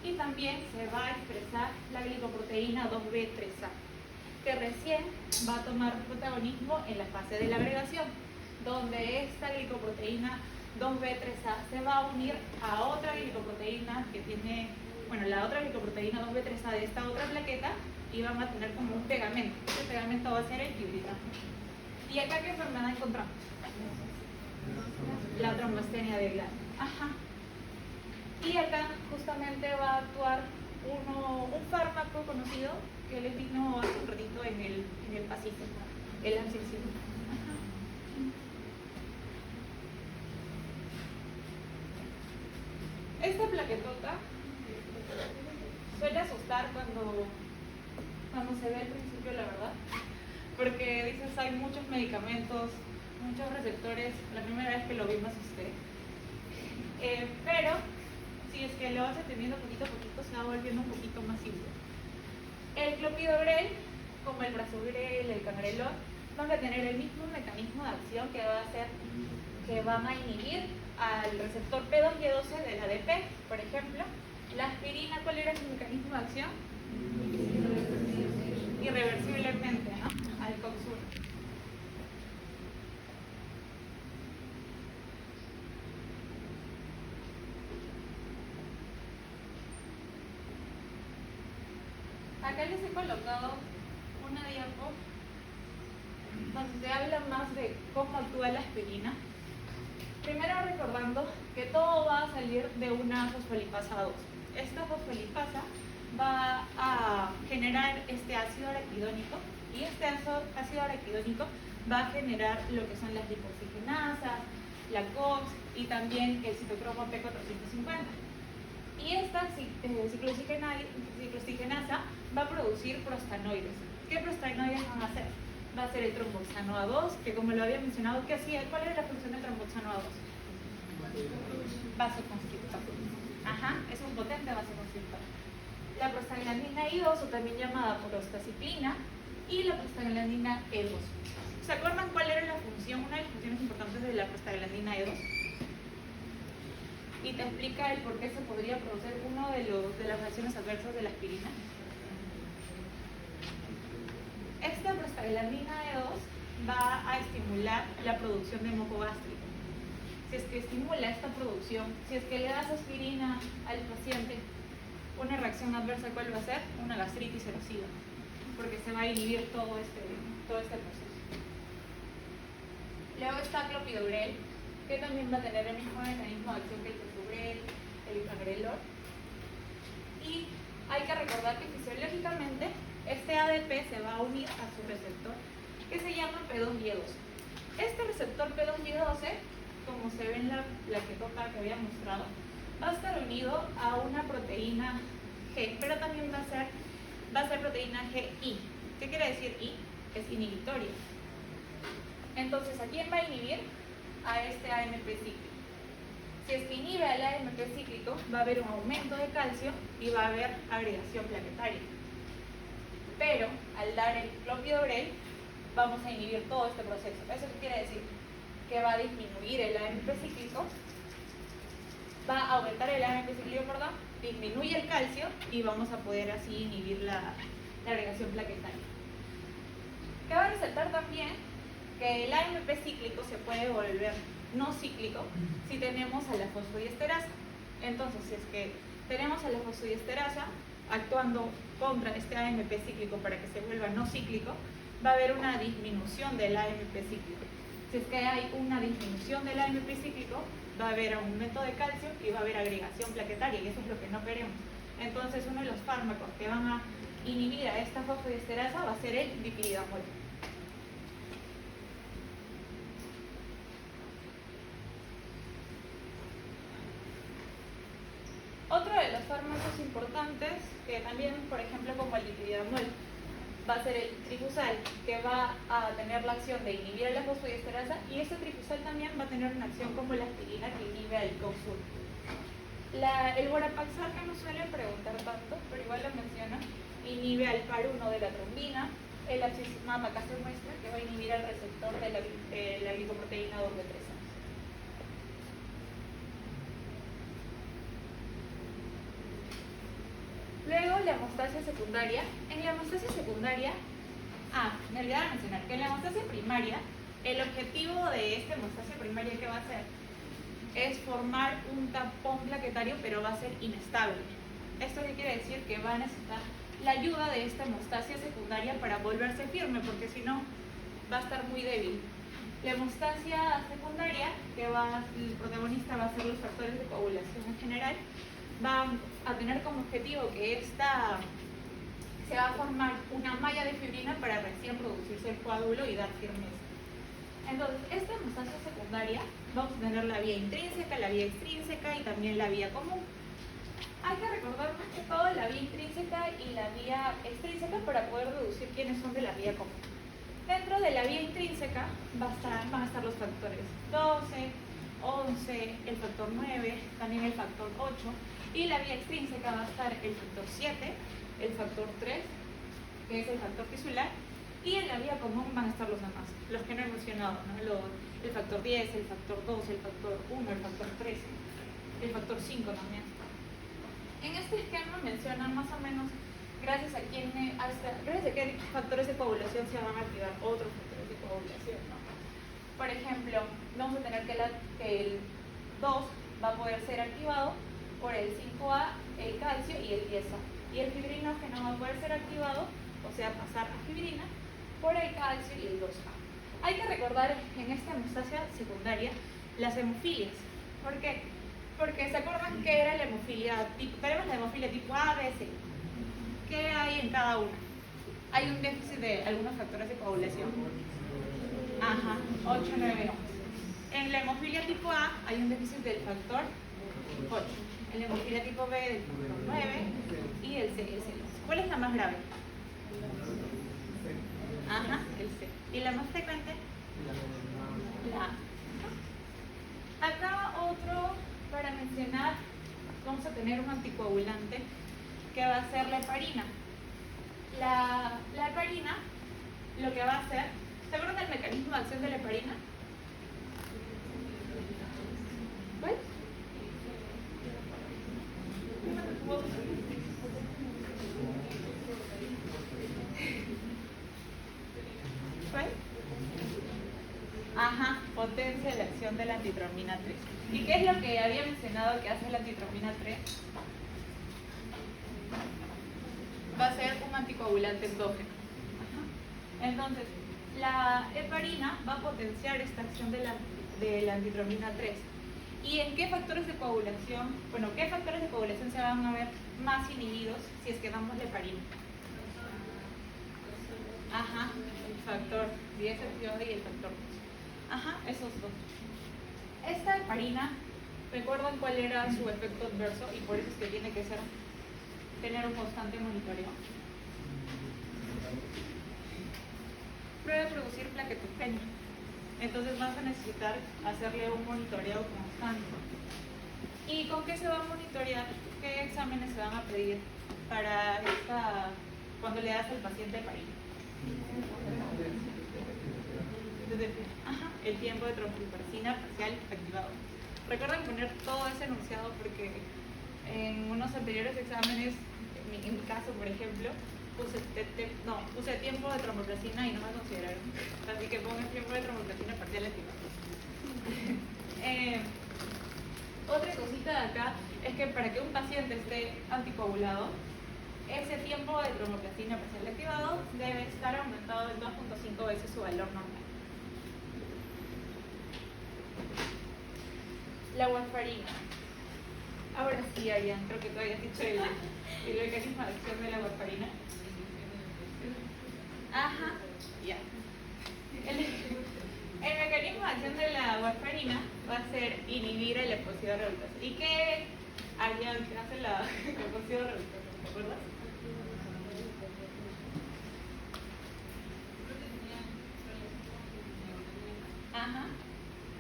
[SPEAKER 5] y también se va a expresar la glicoproteína 2B3A, que recién va a tomar protagonismo en la fase de la agregación, donde esta glicoproteína 2B3A se va a unir a otra glicoproteína que tiene, bueno, la otra glicoproteína 2B3A de esta otra plaqueta, y van a tener como un pegamento. Este pegamento va a ser el fibrita. ¿Y acá qué enfermedad encontramos? La trombostenia de Glan. Y acá justamente va a actuar un fármaco conocido que les vino hace un ratito en el pasillo, el ampicilina. Esta plaquetota suele asustar cuando se ve al principio, la verdad, porque dices hay muchos medicamentos, muchos receptores. La primera vez que lo vi me asusté, pero si es que lo vas entendiendo poquito a poquito se va volviendo un poquito más simple. El clopidogrel, como el prasugrel, el cangrelor, van a tener el mismo mecanismo de acción que va a hacer que van a inhibir al receptor P2Y12 del ADP. Por ejemplo, la aspirina, ¿cuál era su mecanismo de acción? Irreversiblemente, ¿no? Al COX-1. Acá les he colocado una diapo donde habla más de cómo actúa la aspirina. Primero recordando que todo va a salir de una fosfolipasa 2. Esta fosfolipasa va a generar este ácido araquidónico y este ácido araquidónico va a generar lo que son las lipoxigenasas, la COX y también el citocromo P450. Y esta ciclooxigenasa va a producir prostanoides. ¿Qué prostanoides van a hacer? Va a ser el tromboxano A2, que como lo había mencionado, ¿qué hacía? ¿Cuál era la función del tromboxano A2? Vasoconstrictor. Es un potente vasoconstrictor. La prostaglandina I2, o también llamada prostaciclina, y la prostaglandina E2. ¿Se acuerdan cuál era la función, una de las funciones importantes de la prostaglandina E2? Y te explica el por qué se podría producir uno de las reacciones adversas de la aspirina. Esta prostaglandina E2 va a estimular la producción de moco gástrico. Si es que estimula esta producción, si es que le das aspirina al paciente, una reacción adversa, ¿cuál va a ser? Una gastritis erosiva, porque se va a inhibir todo este proceso. Luego está clopidogrel, que también va a tener el mismo mecanismo de acción que el prasugrel, el cangrelor. Y hay que recordar que fisiológicamente este ADP se va a unir a su receptor, que se llama P2Y12. Este receptor P2Y12, como se ve en la plaquetota que había mostrado, va a estar unido a una proteína G, pero también va a ser proteína GI. ¿Qué quiere decir I? Es inhibitoria. Entonces, ¿a quién va a inhibir? A este AMP cíclico. Si es que inhibe al AMP cíclico, va a haber un aumento de calcio y va a haber agregación plaquetaria. Pero al dar el clopidogrel vamos a inhibir todo este proceso. ¿Eso qué quiere decir? Que va a disminuir el AMP cíclico, va a aumentar el AMP cíclico, perdón, disminuye el calcio y vamos a poder así inhibir la agregación plaquetaria. Cabe resaltar también que el AMP cíclico se puede volver no cíclico si tenemos a la fosfodiesterasa. Entonces, si es que tenemos a la fosfodiesterasa actuando contra este AMP cíclico para que se vuelva no cíclico, va a haber una disminución del AMP cíclico. Si es que hay una disminución del AMP cíclico, va a haber aumento de calcio y va a haber agregación plaquetaria, y eso es lo que no queremos. Entonces, uno de los fármacos que van a inhibir a esta fosfodiesterasa va a ser el dipyridamol. Otro de los fármacos importantes, que también, por ejemplo, como el dipyridamol, va a ser el trifusal, que va a tener la acción de inhibir a la fosfodiesterasa, y este trifusal también va a tener una acción como la aspirina que inhibe al COX-1. El Vorapaxar, que no suelen preguntar tanto, pero igual lo menciona, inhibe al par1 de la trombina. El axizumab acá se muestra que va a inhibir al receptor de la glicoproteína 2B3. Luego, la hemostasia secundaria. En la hemostasia secundaria, me olvidaba mencionar que en la hemostasia primaria, el objetivo de esta hemostasia primaria, ¿qué va a hacer? Es formar un tapón plaquetario, pero va a ser inestable. ¿Esto qué quiere decir? Que va a necesitar la ayuda de esta hemostasia secundaria para volverse firme, porque si no, va a estar muy débil. La hemostasia secundaria, el protagonista va a ser los factores de coagulación en general, va a tener como objetivo que se va a formar una malla de fibrina para recién producirse el coágulo y dar firmeza. Entonces, esta hemostasia secundaria, vamos a tener la vía intrínseca, la vía extrínseca y también la vía común. Hay que recordar más que todo la vía intrínseca y la vía extrínseca para poder deducir quiénes son de la vía común. Dentro de la vía intrínseca van a estar los factores 12, 11, el factor 9, también el factor 8, y la vía extrínseca va a estar el factor 7, el factor 3, que es el factor tisular, y en la vía común van a estar los demás, los que no he mencionado, ¿no? El factor 10, el factor 2, el factor 1, el factor 3, el factor 5 también. En este esquema mencionan más o menos gracias a qué factores de coagulación se van a activar otros factores de coagulación, ¿no? Por ejemplo, vamos a tener que el 2 va a poder ser activado por el 5A, el calcio y el 10A. Y el fibrinógeno va a poder ser activado, o sea, pasar a fibrina, por el calcio y el 2A. Hay que recordar en esta hemostasia secundaria las hemofilias. ¿Por qué? Porque ¿se acuerdan qué era la hemofilia? Tenemos la hemofilia tipo A, B, C. ¿Qué hay en cada una? Hay un déficit de algunos factores de coagulación. 8, 9, 11. En la hemofilia tipo A hay un déficit del factor 8. En la hemofilia tipo B del factor 9 y el C, el C. ¿Cuál es la más grave? El C. ¿Y la más frecuente? La A. Acá otro para mencionar, vamos a tener un anticoagulante que va a ser la heparina. La heparina lo que va a hacer, ¿se acuerdan del mecanismo de acción de la heparina? ¿Cuál? ¿Cuál? Potencia la acción de la antitrombina 3. ¿Y qué es lo que había mencionado que hace la antitrombina 3? Va a ser un anticoagulante endógeno. Entonces, la heparina va a potenciar esta acción de la antitrombina 3. ¿Y en qué factores de coagulación? Bueno, ¿qué factores de coagulación se van a ver más inhibidos si es que damos la heparina? El factor 10 y el factor 2. Esos dos. Esta heparina, ¿recuerdan cuál era su efecto adverso? Y por eso es que tiene que tener un constante monitoreo. Prueba de producir plaquetopenia. Entonces vas a necesitar hacerle un monitoreo constante. ¿Y con qué se va a monitorear? ¿Qué exámenes se van a pedir para cuando le das al paciente heparina. El tiempo de trombofluorescina parcial activado. Recuerden poner todo ese enunciado porque en unos anteriores exámenes, en mi caso por ejemplo, puse tiempo de trombofluorescina y no me consideraron. Así que pongan tiempo de trombofluorescina parcial activado. Otra cosita de acá es que para que un paciente esté anticoagulado, ese tiempo de trombofluorescina parcial activado debe estar aumentado en 2.5 veces su valor normal. La warfarina. Ahora sí, Arián, creo que tú habías dicho el mecanismo de acción de la warfarina. Ajá, ya. El mecanismo de acción de la warfarina va a ser inhibir el epocido reductasa. ¿Y qué haría que hace la epocido reductasa? ¿Te acuerdas? Ajá.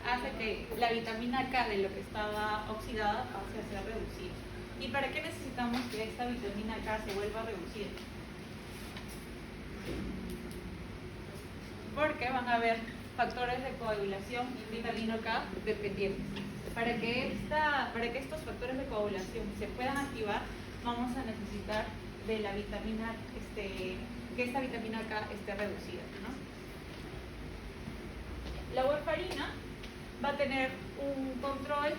[SPEAKER 5] Hace que la vitamina K de lo que estaba oxidada pase a ser reducida. ¿Y para qué necesitamos que esta vitamina K se vuelva a reducir? Porque van a haber factores de coagulación y vitamina K dependientes. Para que estos factores de coagulación se puedan activar, vamos a necesitar de la vitamina, que esta vitamina K esté reducida, ¿no? La warfarina va a tener un control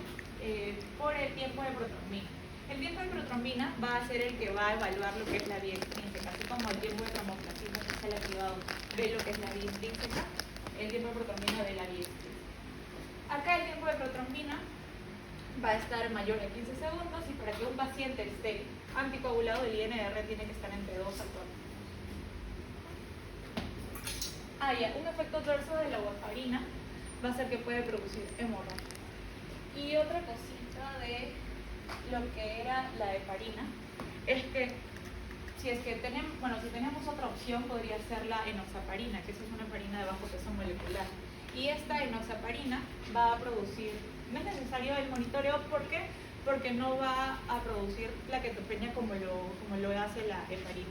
[SPEAKER 5] por el tiempo de protrombina. El tiempo de protrombina va a ser el que va a evaluar lo que es la vía extrínseca, así como el tiempo de tromboplastina que es el activado ve lo que es la vía intrínseca, el tiempo de protrombina de la vía extrínseca. Acá el tiempo de protrombina va a estar mayor a 15 segundos y para que un paciente esté anticoagulado el INR tiene que estar entre 2 a 4. Ya, un efecto adverso de la warfarina va a ser que puede producir hemorragia. Y otra cosita de lo que era la heparina es que si tenemos otra opción podría ser la enoxaparina, que esa es una heparina de bajo peso molecular. Y esta enoxaparina va a producir, no es necesario el monitoreo, ¿por qué? Porque no va a producir plaquetopenia como lo hace la heparina.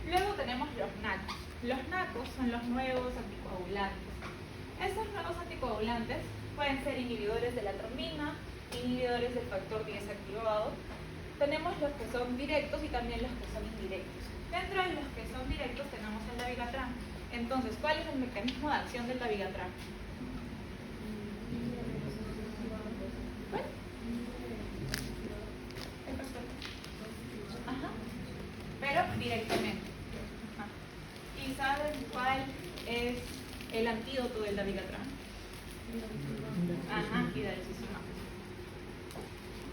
[SPEAKER 5] Luego tenemos los NACos. Los NACos son los nuevos anticoagulantes. Estos nuevos anticoagulantes pueden ser inhibidores de la trombina, inhibidores del factor 10 activado. Tenemos los que son directos y también los que son indirectos. Dentro de los que son directos tenemos el dabigatran. Entonces, ¿cuál es el mecanismo de acción del dabigatran? ¿Cuál? Ajá. Pero directamente. Ajá. ¿Y saben cuál es el antídoto del dabigatran? Ajá, hidroxizumab.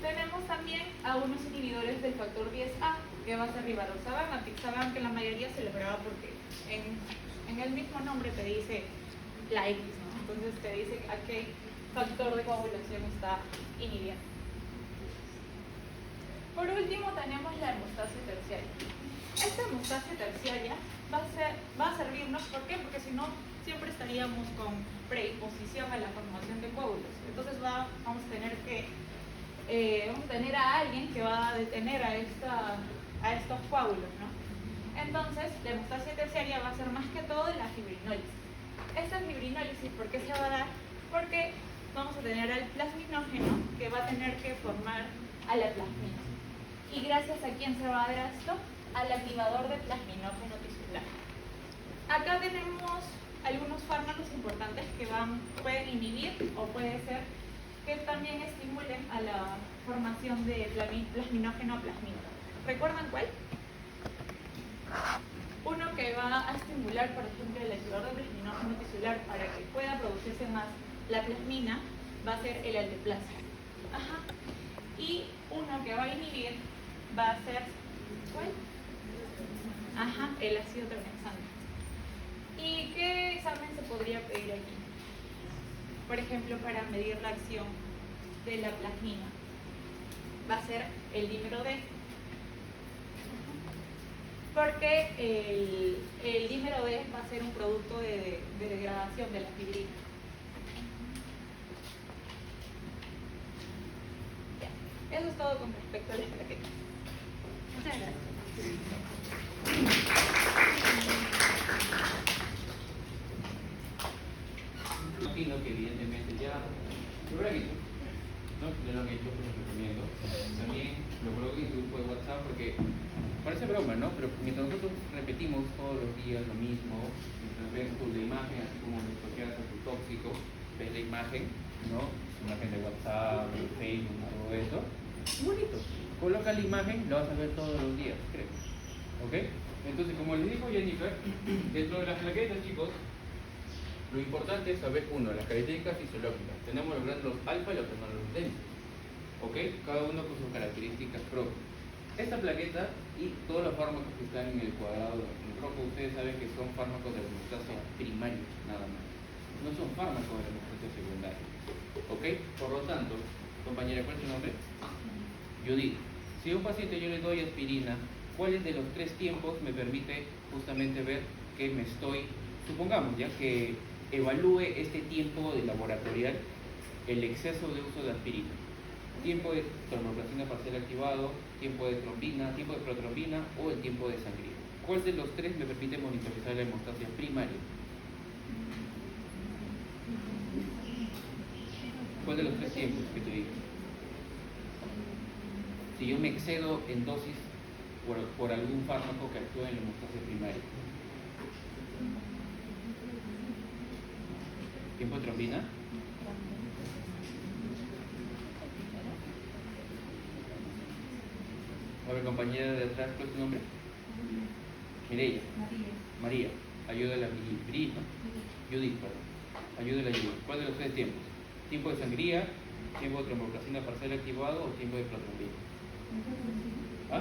[SPEAKER 5] Tenemos también a unos inhibidores del factor 10A, que va a ser rivaroxaban, apixaban, que la mayoría se lograba porque en el mismo nombre te dice la X, ¿no? Entonces te dice a qué factor de coagulación está inhibiendo. Por último tenemos la hemostasia terciaria. Esta hemostasia terciaria va a servirnos, ¿por qué? Porque si no, siempre estaríamos con predisposición a la formación de coágulos. Entonces vamos a tener a alguien que va a detener a estos coágulos, ¿no? Entonces, la hemostasia terciaria va a ser más que todo la fibrinólisis. Esta fibrinólisis, ¿por qué se va a dar? Porque vamos a tener al plasminógeno que va a tener que formar a la plasmina. ¿Y gracias a quién se va a dar esto? Al activador de plasminógeno tisular. Acá tenemos algunos fármacos importantes que pueden inhibir o puede ser que también estimulen a la formación de plasminógeno plasmina. ¿Recuerdan cuál? Uno que va a estimular, por ejemplo, el activador de plasminógeno tisular para que pueda producirse más la plasmina va a ser el alteplasa. Ajá. Y uno que va a inhibir va a ser ¿cuál? Ajá, el ácido tranexámico. ¿Y qué examen se podría pedir aquí? Por ejemplo, para medir la acción de la plasmina, va a ser el dímero D. Porque el dímero D va a ser un producto de degradación de la fibrina. Eso es todo con respecto a las plaquetas. Muchas gracias.
[SPEAKER 1] Imagino que evidentemente ya lo habrán hecho, ¿no? Ya lo han hecho, pues lo recomiendo. También lo coloco en su grupo de WhatsApp porque parece broma, ¿no? Pero mientras nosotros repetimos todos los días lo mismo, mientras ves tú la imagen, así como en nuestro caso tu tóxico, ves la imagen, ¿no? Su imagen de WhatsApp, de Facebook, todo eso. Bonito. Coloca la imagen, lo vas a ver todos los días, creo. ¿Ok? Entonces, como les dijo Jennifer, dentro de las plaquetas, chicos, lo importante es saber, uno, las características fisiológicas. Tenemos los gránulos alfa y los gránulos densos. ¿Ok? Cada uno con sus características propias. Esta plaqueta y todos los fármacos que están en el cuadrado en rojo, ustedes saben que son fármacos de hemostasia primaria, nada más. No son fármacos de hemostasia secundaria. ¿Ok? Por lo tanto, compañera, ¿cuál es tu nombre? Judith. Si a un paciente yo le doy aspirina, ¿cuál de los tres tiempos me permite justamente ver que me estoy, supongamos ya que evalúe este tiempo de laboratorial, el exceso de uso de aspirina? Tiempo de tromboplastina parcial activado, tiempo de trombina, tiempo de protrombina o el tiempo de sangría. ¿Cuál de los tres me permite monitorizar la hemostasia primaria? ¿Cuál de los tres tiempos que te digo? Si yo me excedo en dosis por algún fármaco que actúa en la hemostasia primaria. ¿Tiempo de trombina? A ver, compañera de atrás, ¿cuál es tu nombre? Mireia. María. Ayúdala a Viri, ¿no? Judith, perdón. Ayúdala a Judith. ¿Cuál de los tres tiempos? ¿Tiempo de sangría, tiempo de tromboplastina parcial activado o tiempo de protrombina? ¿Ah?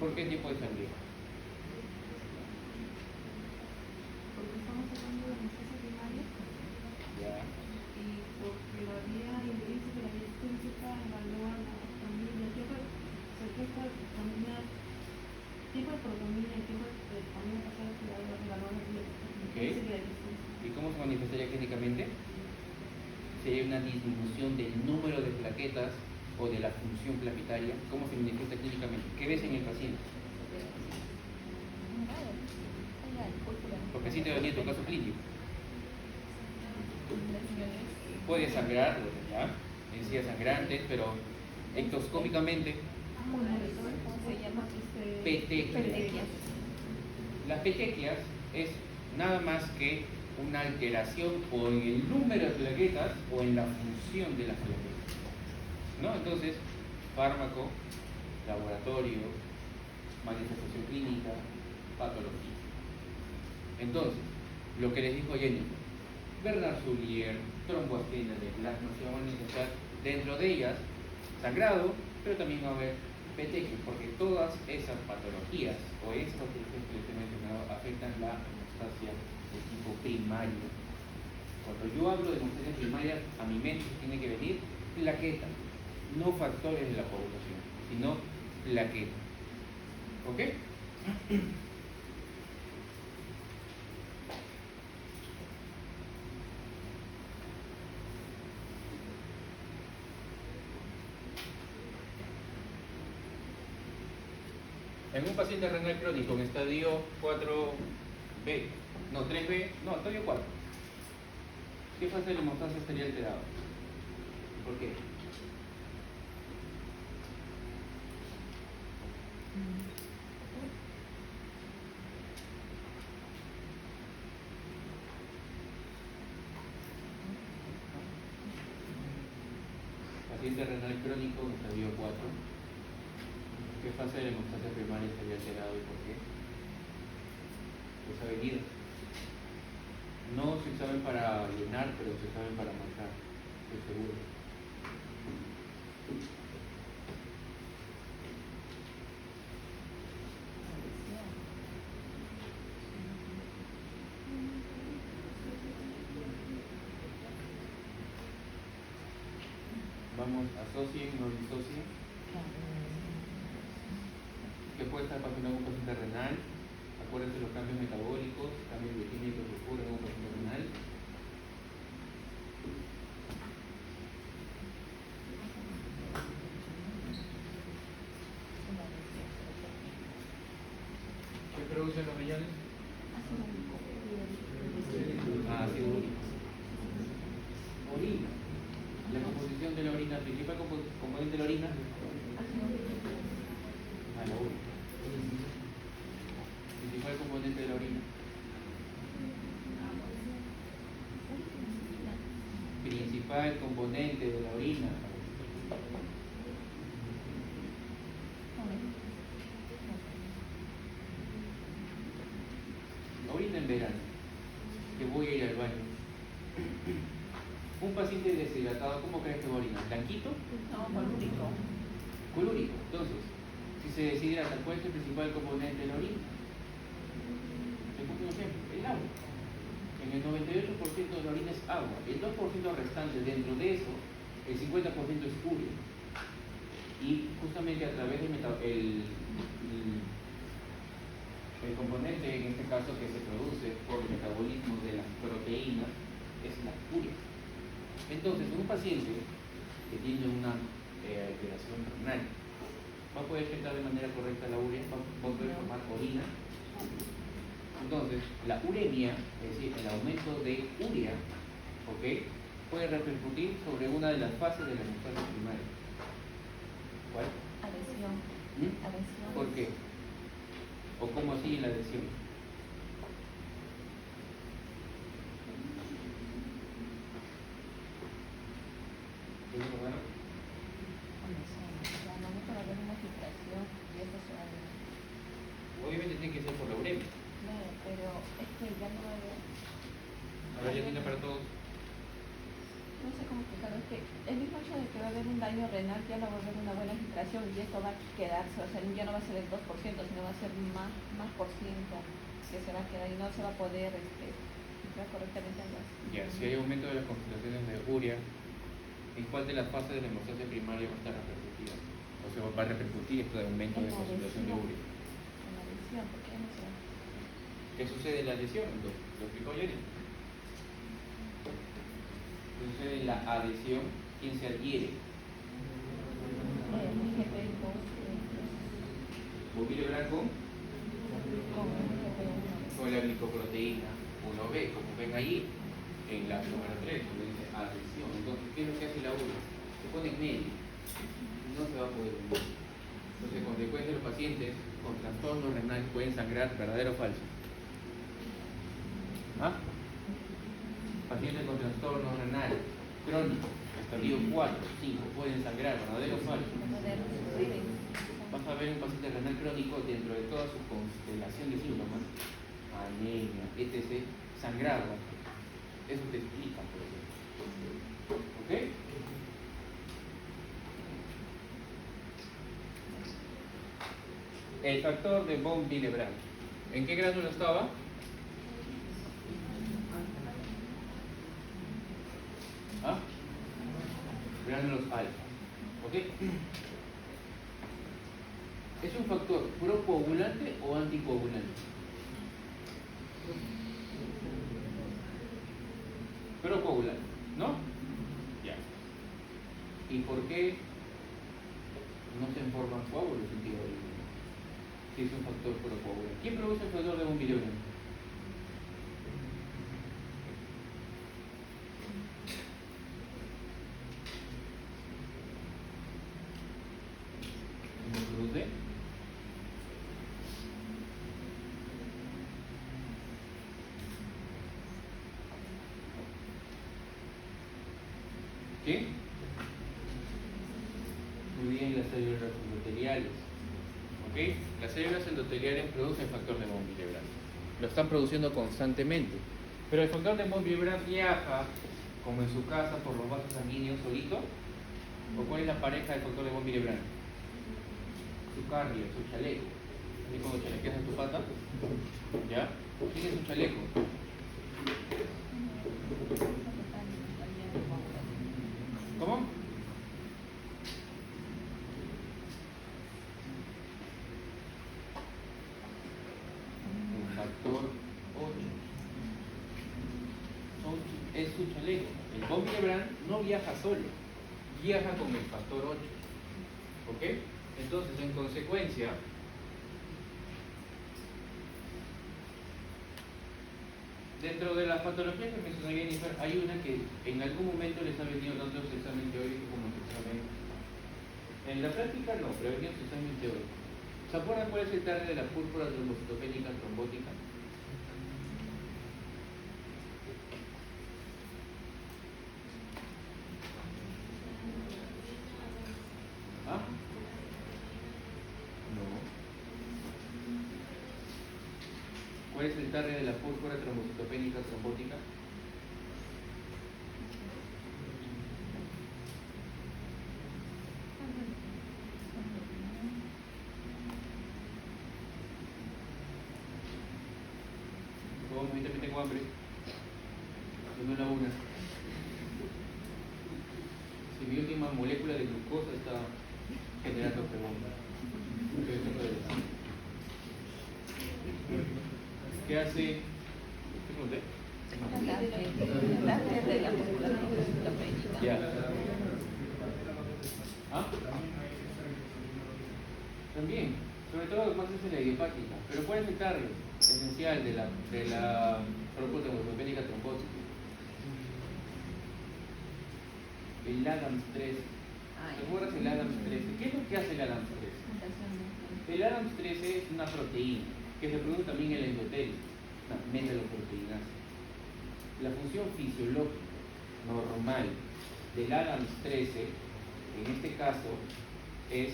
[SPEAKER 1] ¿Por qué tiempo de sangría?
[SPEAKER 3] Porque estamos hablando de anestesia primaria
[SPEAKER 1] Ya.
[SPEAKER 3] y porque la vía intrínseca y la vía extrínseca evalúan la protomina, el tiempo de protomina y tiempo de protomina pasada activada evalúan la vía intrínseca y la vía extrínseca.
[SPEAKER 1] ¿Y cómo se manifestaría clínicamente? Sería una disminución del número de plaquetas o de la función plaquetaria. ¿Cómo se manifiesta clínicamente? ¿Qué ves en el paciente? Porque así te venía tu caso clínico. Puede sangrar, ¿ya? Encías sangrantes, pero ectoscópicamente, petequias. Las petequias es nada más que una alteración o en el número de plaquetas o en la función de las plaquetas, ¿no? Entonces, fármaco, laboratorio, manifestación clínica, patología. Entonces, lo que les dijo Jennifer, Bernard Soulier, tromboaspirina de plasma, se van a manifestar dentro de ellas sangrado, pero también va a haber petequias, porque todas esas patologías o esas patologías que les he mencionado afectan la hemostasia de tipo primario. Cuando yo hablo de hemostasia primaria, a mi mente tiene que venir plaqueta, no factores de la población, sino plaqueta. ¿Ok? En un paciente renal crónico en estadio 4B, no 3B, no, estadio 4, ¿qué fase de la hemostasia estaría alterada? ¿Por qué? Paciente renal crónico en estadio 4. ¿Qué fase de la hemostasia primaria estaría alterado y por qué? Pues ha venido. No se examen para llenar, pero se examen para marcar, estoy seguro. Vamos, asocien, no disocien. ¿Qué puede estar pasando en un paciente renal? Acuérdense los cambios metabólicos, cambios bioquímicos que ocurren en un paciente renal. principal componente de la orina? La orina en verano, que voy a ir al baño. Un paciente deshidratado, ¿cómo crees que va a orinar? ¿Blanquito?
[SPEAKER 4] No, colúrico.
[SPEAKER 1] Colúrico. Entonces, si se deshidrata, ¿cuál es el principal componente de la orina? Te pongo un ejemplo, el agua. En el 98% de la orina es agua. El 2% restante, dentro de eso, el 50% es urea. Y justamente a través del el componente, en este caso, que se produce por el metabolismo de las proteínas, es la urea. Entonces, un paciente que tiene una alteración renal va a poder filtrar de manera correcta la urea, va a poder formar orina. Entonces, la uremia, es decir, el aumento de urea, ¿ok?, puede repercutir sobre una de las fases de la hemostasis primaria. ¿Cuál?
[SPEAKER 4] Adhesión.
[SPEAKER 1] ¿Mm?
[SPEAKER 4] Adhesión.
[SPEAKER 1] ¿Por qué? ¿O cómo así la adhesión? ¿Es lo bueno?
[SPEAKER 4] Al momento de haber una filtración y esto se va a ver.
[SPEAKER 1] Obviamente tiene que ser por la uremia.
[SPEAKER 4] Claro, pero es que ya no va a haber.
[SPEAKER 1] A ver, ya tiene para todos.
[SPEAKER 4] No sé cómo explicarlo, es que el mismo hecho de que va a haber un daño renal ya no va a haber una buena filtración y esto va a quedarse, o sea, ya no va a ser el 2%, sino va a ser más por ciento que se va a quedar y no se va a poder filtrar correctamente al gas.
[SPEAKER 1] Ya, si hay aumento de las concentraciones de urea, ¿en cuál de las fases de la hemostasis primaria va a estar repercutida? O sea, va a repercutir este aumento de concentración de urea.
[SPEAKER 4] En la adhesión, porque ya no se va.
[SPEAKER 1] ¿Qué sucede en la adhesión? Lo explicó Jenny. ¿Qué sucede en la adhesión? ¿Quién se adhiere?
[SPEAKER 4] IgP con
[SPEAKER 1] Bovibran con
[SPEAKER 4] IgP1.
[SPEAKER 1] la glicoproteína 1B, como ven ahí en la número 3, donde dice adhesión. Entonces, ¿qué es lo que hace la urea? Se pone en medio, no se va a poder unir. Entonces, consecuencia, los pacientes con trastorno renal pueden sangrar, ¿verdadero o falso? ¿Ah? Pacientes con trastorno renal crónico, estadio 4, 5, pueden sangrar, ¿verdadero o falso? Vas a ver un paciente renal crónico dentro de toda su constelación de síntomas, anemia, etc., sangrado. Eso te explica, por ejemplo. ¿Ok? El factor de von Willebrand. ¿En qué glándulo estaba? ¿Ah? Glándulos alfa. ¿Ok? ¿Es un factor procoagulante o anticoagulante? Procoagulante, ¿no? Ya. ¿Y por qué no se forman coágulos en ti si es un factor procoagulante? ¿Quién produce el factor de von Willebrand? ¿Quién lo produce? ¿Qué? Muy bien, las células endoteliales. ¿Ok? Las células endoteliales producen el factor de von Willebrand. Lo están produciendo constantemente. Pero el factor de von Willebrand viaja, como en su casa, por los vasos sanguíneos solito. ¿O cuál es la pareja del factor de von Willebrand? Su cardio, su chaleco. ¿Y cuando chalequeas en tu pata? ¿Ya? ¿Quién es su chaleco? ¿Cómo? El factor 8. Es su chaleco. El von Willebrand no viaja solo, viaja con el factor 8. ¿Ok? Entonces, en consecuencia, dentro de las patologías que mencionó Jennifer, hay una que en algún momento les ha venido tanto su examen teórico como su examen. En la práctica no, pero ha venido su examen teórico. ¿Se acuerdan cuál es el target de la púrpura trombocitopénica trombótica? ¿Cuál es el target de la púrpura trombocitopénica trombótica? Vamos, ahorita tengo hambre. No la una. Si mi última molécula de glucosa está generando preguntas. ¿Qué hace? ¿Qué pregunté?
[SPEAKER 4] La de la púrpura trombocitopénica.
[SPEAKER 1] Ya. ¿Ah? También, sobre todo más es en la idiopática. Pero ¿cuál es el target esencial de la púrpura trombocitopénica trombótica? El ADAMS 13. ¿Te acuerdas del ADAMS 13? ¿Qué es lo que hace el ADAMS 13? El ADAMS 13 es una proteína que se produce también en el endotelio, una metaloproteinasa. La función fisiológica normal del ADAMS 13, en este caso, es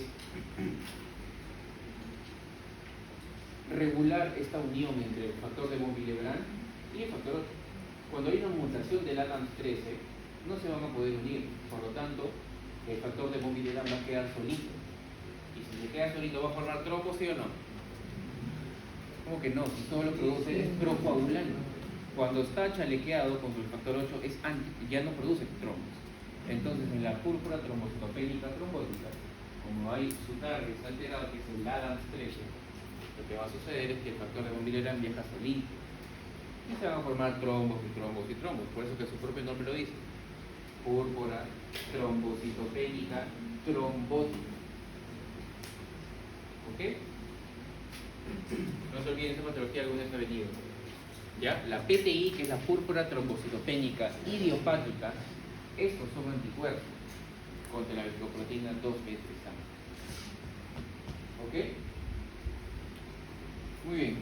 [SPEAKER 1] regular esta unión entre el factor de von Willebrand y el factor 8. Cuando hay una mutación del ADAMS 13, no se van a poder unir, por lo tanto, el factor de von Willebrand va a quedar solito. Y si se queda solito, ¿va a formar trombos, sí o no? ¿Cómo que no? Si solo produce, es procoagulante. Cuando está chalequeado contra el factor 8, ya no produce trombos. Entonces, en la púrpura trombocitopénica trombótica, como hay su target alterado, que es el ADAMS 13, lo que va a suceder es que el factor de von Willebrand viaja solito. Y se van a formar trombos y trombos y trombos. Por eso que su propio nombre lo dice. Púrpura trombocitopénica trombótica. ¿Ok? No se olviden esa patología, alguna vez ha venido. ¿Ya? La PTI, que es la púrpura trombocitopénica idiopática, estos son anticuerpos contra la glicoproteína 2B3A. ¿Ok? Muy bien.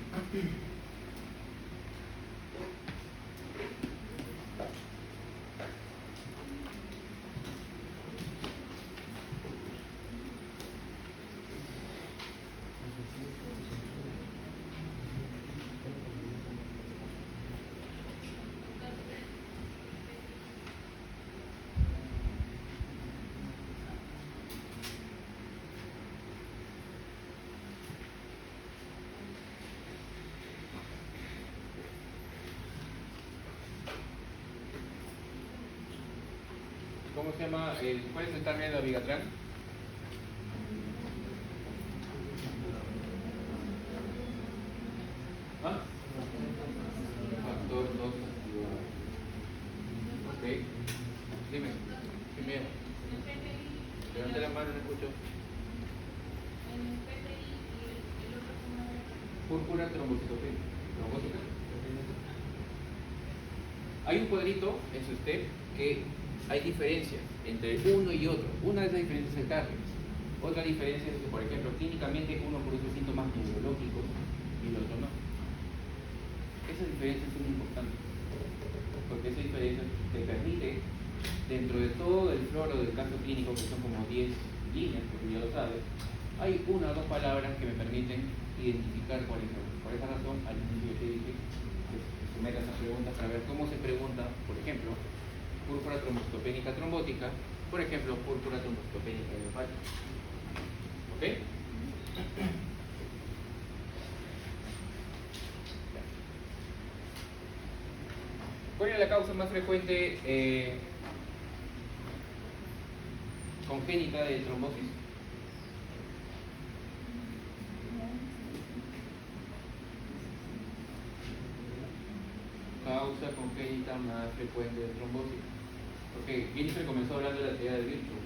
[SPEAKER 1] ¿Cómo se llama? ¿Cuál es el target de Abigatran? ¿Ah? Factor 2 activado. Ok. Dime. Primero. Levante la mano, no escucho. Púrpura trombocitopénica. Trombótica. Hay un cuadrito en su STEP que hay diferencias entre uno y otro. Una de esas diferencias es el target. Otra diferencia es que, por ejemplo, clínicamente uno produce síntomas neurológicos y el otro no. Esas diferencias son importantes, porque esa diferencia te permite, dentro de todo el floro del caso clínico, que son como 10 líneas, porque ya lo sabes, hay una o dos palabras que me permiten identificar cuáles son. Por esa razón, al inicio yo te dije que someta esas preguntas para ver cómo se pregunta, por ejemplo, púrpura trombocitopénica trombótica, por ejemplo, púrpura trombocitopénica idiopática. ¿Ok? ¿Cuál es la causa más frecuente congénita de trombosis? Causa congénita más frecuente de trombosis. Porque Ginnifer comenzó hablando de la teoría de Virchow.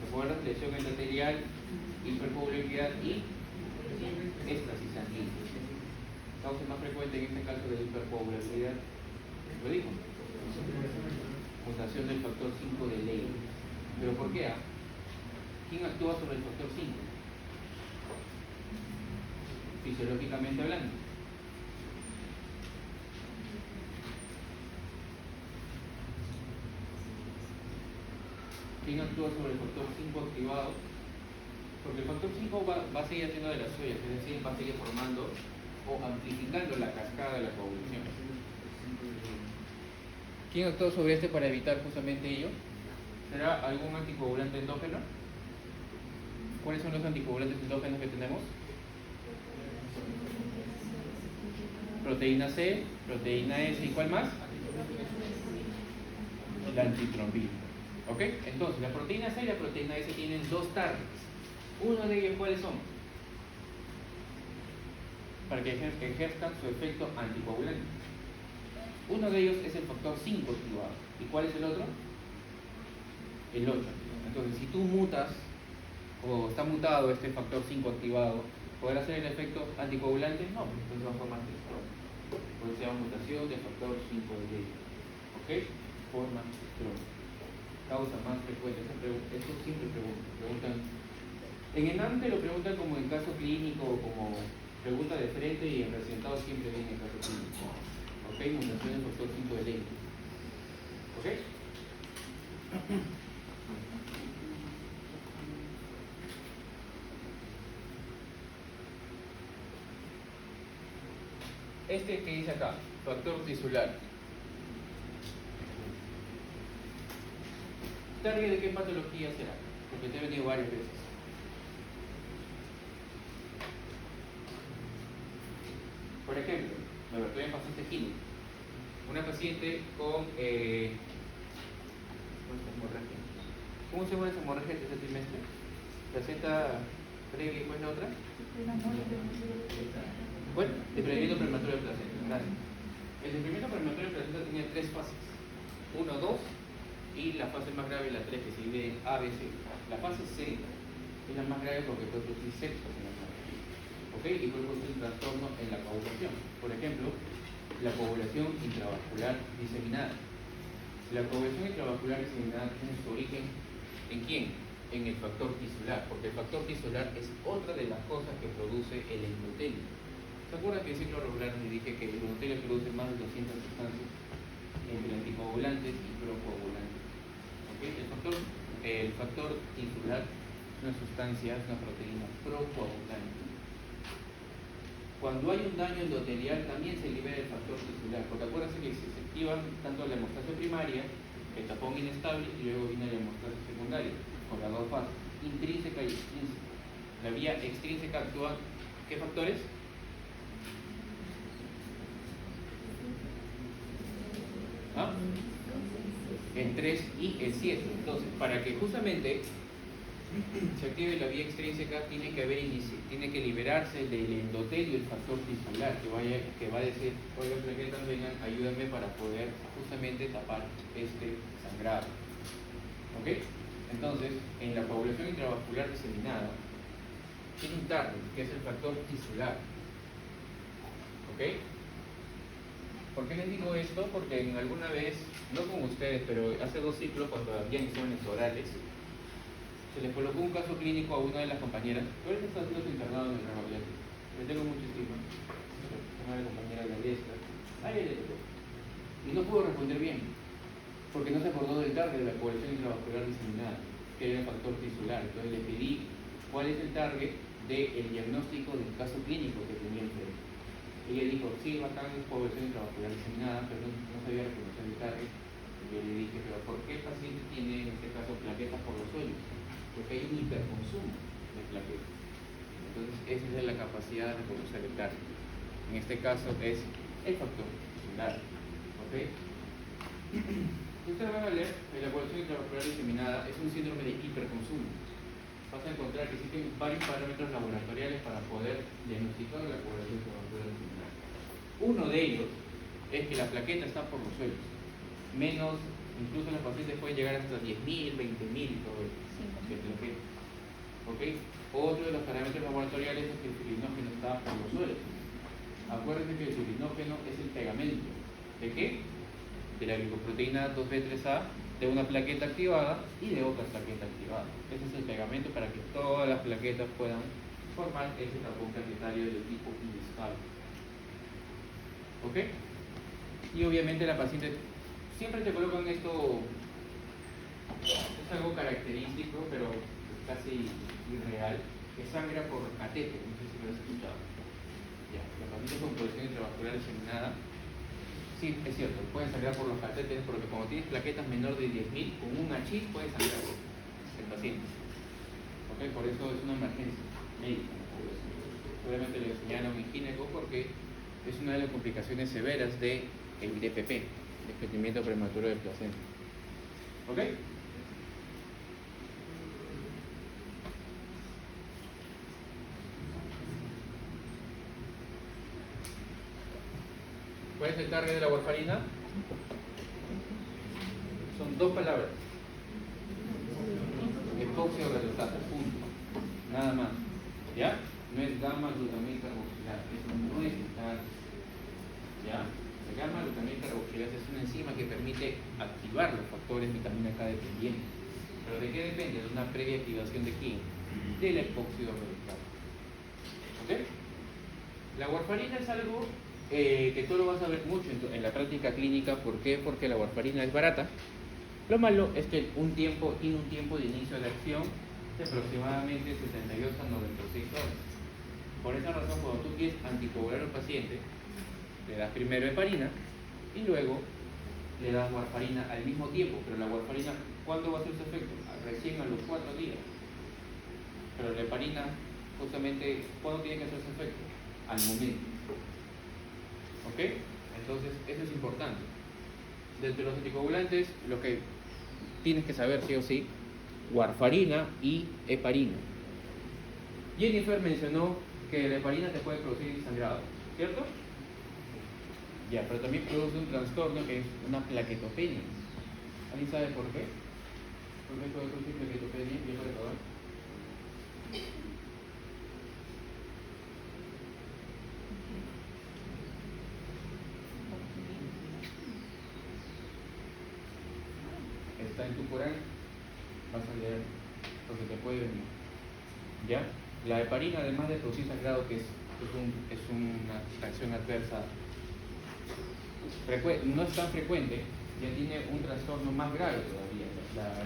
[SPEAKER 1] ¿Se acuerdan? Lesión endotelial, hipercoagulabilidad y éstasis sanguínea. Causa más frecuente en este caso de hipercoagulabilidad, lo dijo, mutación del factor 5 de Leigh. ¿Pero por qué? ¿Quién actúa sobre el factor 5? Fisiológicamente hablando. ¿Quién actúa sobre el factor 5 activado? Porque el factor 5 va a seguir haciendo de las suyas, es decir, va a seguir formando o amplificando la cascada de la coagulación. ¿Quién actuó sobre este para evitar justamente ello? ¿Será algún anticoagulante endógeno? ¿Cuáles son los anticoagulantes endógenos que tenemos? Proteína C, proteína S y ¿cuál más? La antitrombina. ¿Ok? Entonces, la proteína C y la proteína S tienen dos targets. Uno de ellos, ¿cuáles son? Para que ejerzan su efecto anticoagulante. Uno de ellos es el factor 5 activado. ¿Y cuál es el otro? El 8. Entonces, si tú mutas o está mutado este factor 5 activado, ¿podrá hacer el efecto anticoagulante? No, entonces va a formar testrol. Porque se llama mutación del factor 5 de ello. ¿Ok? Forma testrol. Causa más frecuente. Esto siempre preguntan. En ENAM te lo preguntan como en caso clínico o como pregunta de frente y en resultado siempre viene en caso clínico. ¿Ok? Mutación del factor 5 de ley. ¿Ok? Este que dice acá, factor tisular. ¿Target de qué patología será? Porque te he venido varias veces. Por ejemplo, me estoy en paciente clínico. Una paciente con hemorragia. ¿Cómo se llama esa hemorragia de tercer trimestre? Placenta previa y cuál es la otra. Bueno, depredimiento prematuro de placenta. Gracias. El depredimiento prematuro de placenta tenía tres fases. 1, 2 y la fase más grave, la 3, que se divide en A, B, C. La fase C es la más grave porque puede producir sexo en la madre. ¿Ok? Y puede producir un trastorno en la coagulación. Por ejemplo, la coagulación intravascular diseminada. La coagulación intravascular diseminada tiene su origen ¿en quién? En el factor tisular, porque el factor tisular es otra de las cosas que produce el endotelio. ¿Se acuerdan que en ciclo regular les dije que el endotelio produce más de 200 sustancias entre anticoagulantes y procoagulantes? ¿Okay? El factor tisular es una sustancia, es una proteína procoagulante. Cuando hay un daño endotelial también se libera el factor tisular, porque acuérdense que se activan tanto la hemostasia primaria, el tapón inestable, y luego viene la hemostasia secundaria, con las dos fases, intrínseca y extrínseca. La vía extrínseca actúa, ¿qué factores? ¿Ah? El 3 y el 7. Entonces, para que justamente se active la vía extrínseca, tiene que liberarse del endotelio el factor tisular que va a decir, oiga, plaquetas, vengan, ayúdenme para poder justamente tapar este sangrado. ¿Ok? Entonces, en la coagulación intravascular diseminada tiene un target, que es el factor tisular. ¿Ok? ¿Por qué les digo esto? Porque en alguna vez, no con ustedes, pero hace 2 ciclos, cuando había exámenes orales, se les colocó un caso clínico a una de las compañeras. ¿Cuál es el estatuto internado en el Ramablet? Le tengo mucho estima. Una de las compañeras de Aliesca. A ella le tocó. Y no pudo responder bien, porque no se acordó del target de la coagulación intravascular diseminada, que era el factor tisular. Entonces le pedí cuál es el target del diagnóstico del caso clínico que tenía el feto. Y ella dijo, sí, bacán, es coagulación intravascular diseminada, pero no sabía reconocer el target. Y yo le dije, pero ¿por qué el paciente tiene, en este caso, plaquetas por los suelos? Porque hay un hiperconsumo de plaquetas. Entonces, esa es la capacidad de reconocer el target. En este caso es el factor tisular. ¿Ok? Ustedes van a leer la coagulación intravascular diseminada es un síndrome de hiperconsumo. Vas a encontrar que existen varios parámetros laboratoriales para poder diagnosticar la coagulación intravascular diseminada. Uno de ellos es que la plaqueta está por los suelos. Menos, incluso los pacientes pueden llegar hasta 10.000, 20.000 y todo eso. ¿Ok? Otro de los parámetros laboratoriales es que el fibrinogen está por los suelos. Acuérdense que el fibrinogen es el pegamento. ¿De qué? De la glicoproteína 2B3A, de una plaqueta activada y de otra plaqueta activada. Ese es el pegamento para que todas las plaquetas puedan formar ese tapón plaquetario de tipo inestable. ¿Ok? Y obviamente la paciente, siempre te colocan esto, es algo característico, pero es casi irreal, que sangra por catéter, no sé si lo has escuchado. Ya, los pacientes con progresión intravascular diseminada, sí, es cierto, pueden sangrar por los catéteres porque cuando tienes plaquetas menor de 10.000, con un achís puede sangrar el paciente. ¿Ok? Por eso es una emergencia médica. Obviamente le enseñaron a un gineco porque es una de las complicaciones severas del DPP, desprendimiento prematuro del placenta. ¿Ok? ¿Cuál es el target de la warfarina? Son dos palabras. Epoxia o reductasa, punto. Nada más. ¿Ya? No es gamma glutamil carboxilasa, eso no es el target. ¿Ya? La gamma glutamil carboxilasa es una enzima que permite activar los factores vitamina K dependientes. ¿Pero de qué depende? De una previa activación de quién? De la epoxia o reductasa. ¿Ok? La warfarina es algo que tú lo vas a ver mucho en la práctica clínica. ¿Por qué? Porque la warfarina es barata. Lo malo es que tiene un tiempo de inicio de acción de aproximadamente 72 a 96 horas. Por esa razón, cuando tú quieres anticoagular al paciente, le das primero heparina y luego le das warfarina al mismo tiempo. Pero la warfarina, ¿cuándo va a hacer su efecto? Recién a los 4 días. Pero la heparina, justamente, ¿cuándo tiene que hacer su efecto? Al momento. ¿Ok? Entonces, eso es importante. Dentro de los anticoagulantes, lo que tienes que saber sí o sí, warfarina y heparina. Jennifer mencionó que la heparina te puede producir sangrado, ¿cierto? Ya, pero también produce un trastorno que es una plaquetopenia. ¿Alguien sabe por qué? ¿Por qué puede producir plaquetopenia? ¿Quién puede saber? Está en tu Corán, vas a leer porque te puede venir. ¿Ya? La heparina, además de producir sangrado, que es una reacción adversa, no es tan frecuente, ya tiene un trastorno más grave todavía,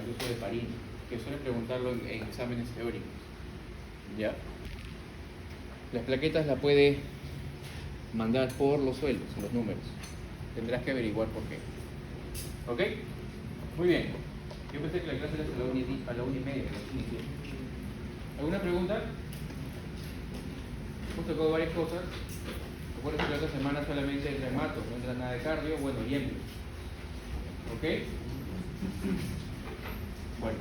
[SPEAKER 1] el uso de heparina, que suele preguntarlo en exámenes teóricos. ¿Ya? Las plaquetas las puede mandar por los sueldos, los números. Tendrás que averiguar por qué. ¿Ok? Muy bien. Yo pensé que la clase era a la 1:30, ¿Alguna pregunta? Hemos tocado varias cosas. Recuerden que la otra semana solamente el reumato, no entra nada de cardio, bueno, y hembrio. ¿Ok? Bueno,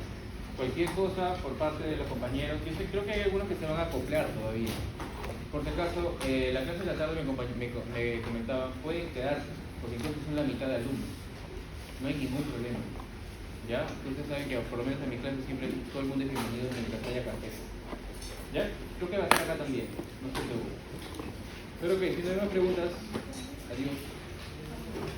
[SPEAKER 1] cualquier cosa por parte de los compañeros, creo que hay algunos que se van a acoplar todavía. Por si acaso, la clase de la tarde me comentaban, pueden quedarse, porque incluso son la mitad de alumnos. No hay ningún problema. ¿Ya? Ustedes saben que por lo menos en mi clase siempre todo el mundo es bienvenido mientras haya cartera. ¿Ya? Creo que va a estar acá también, no estoy seguro. Pero que si no hay más preguntas, adiós.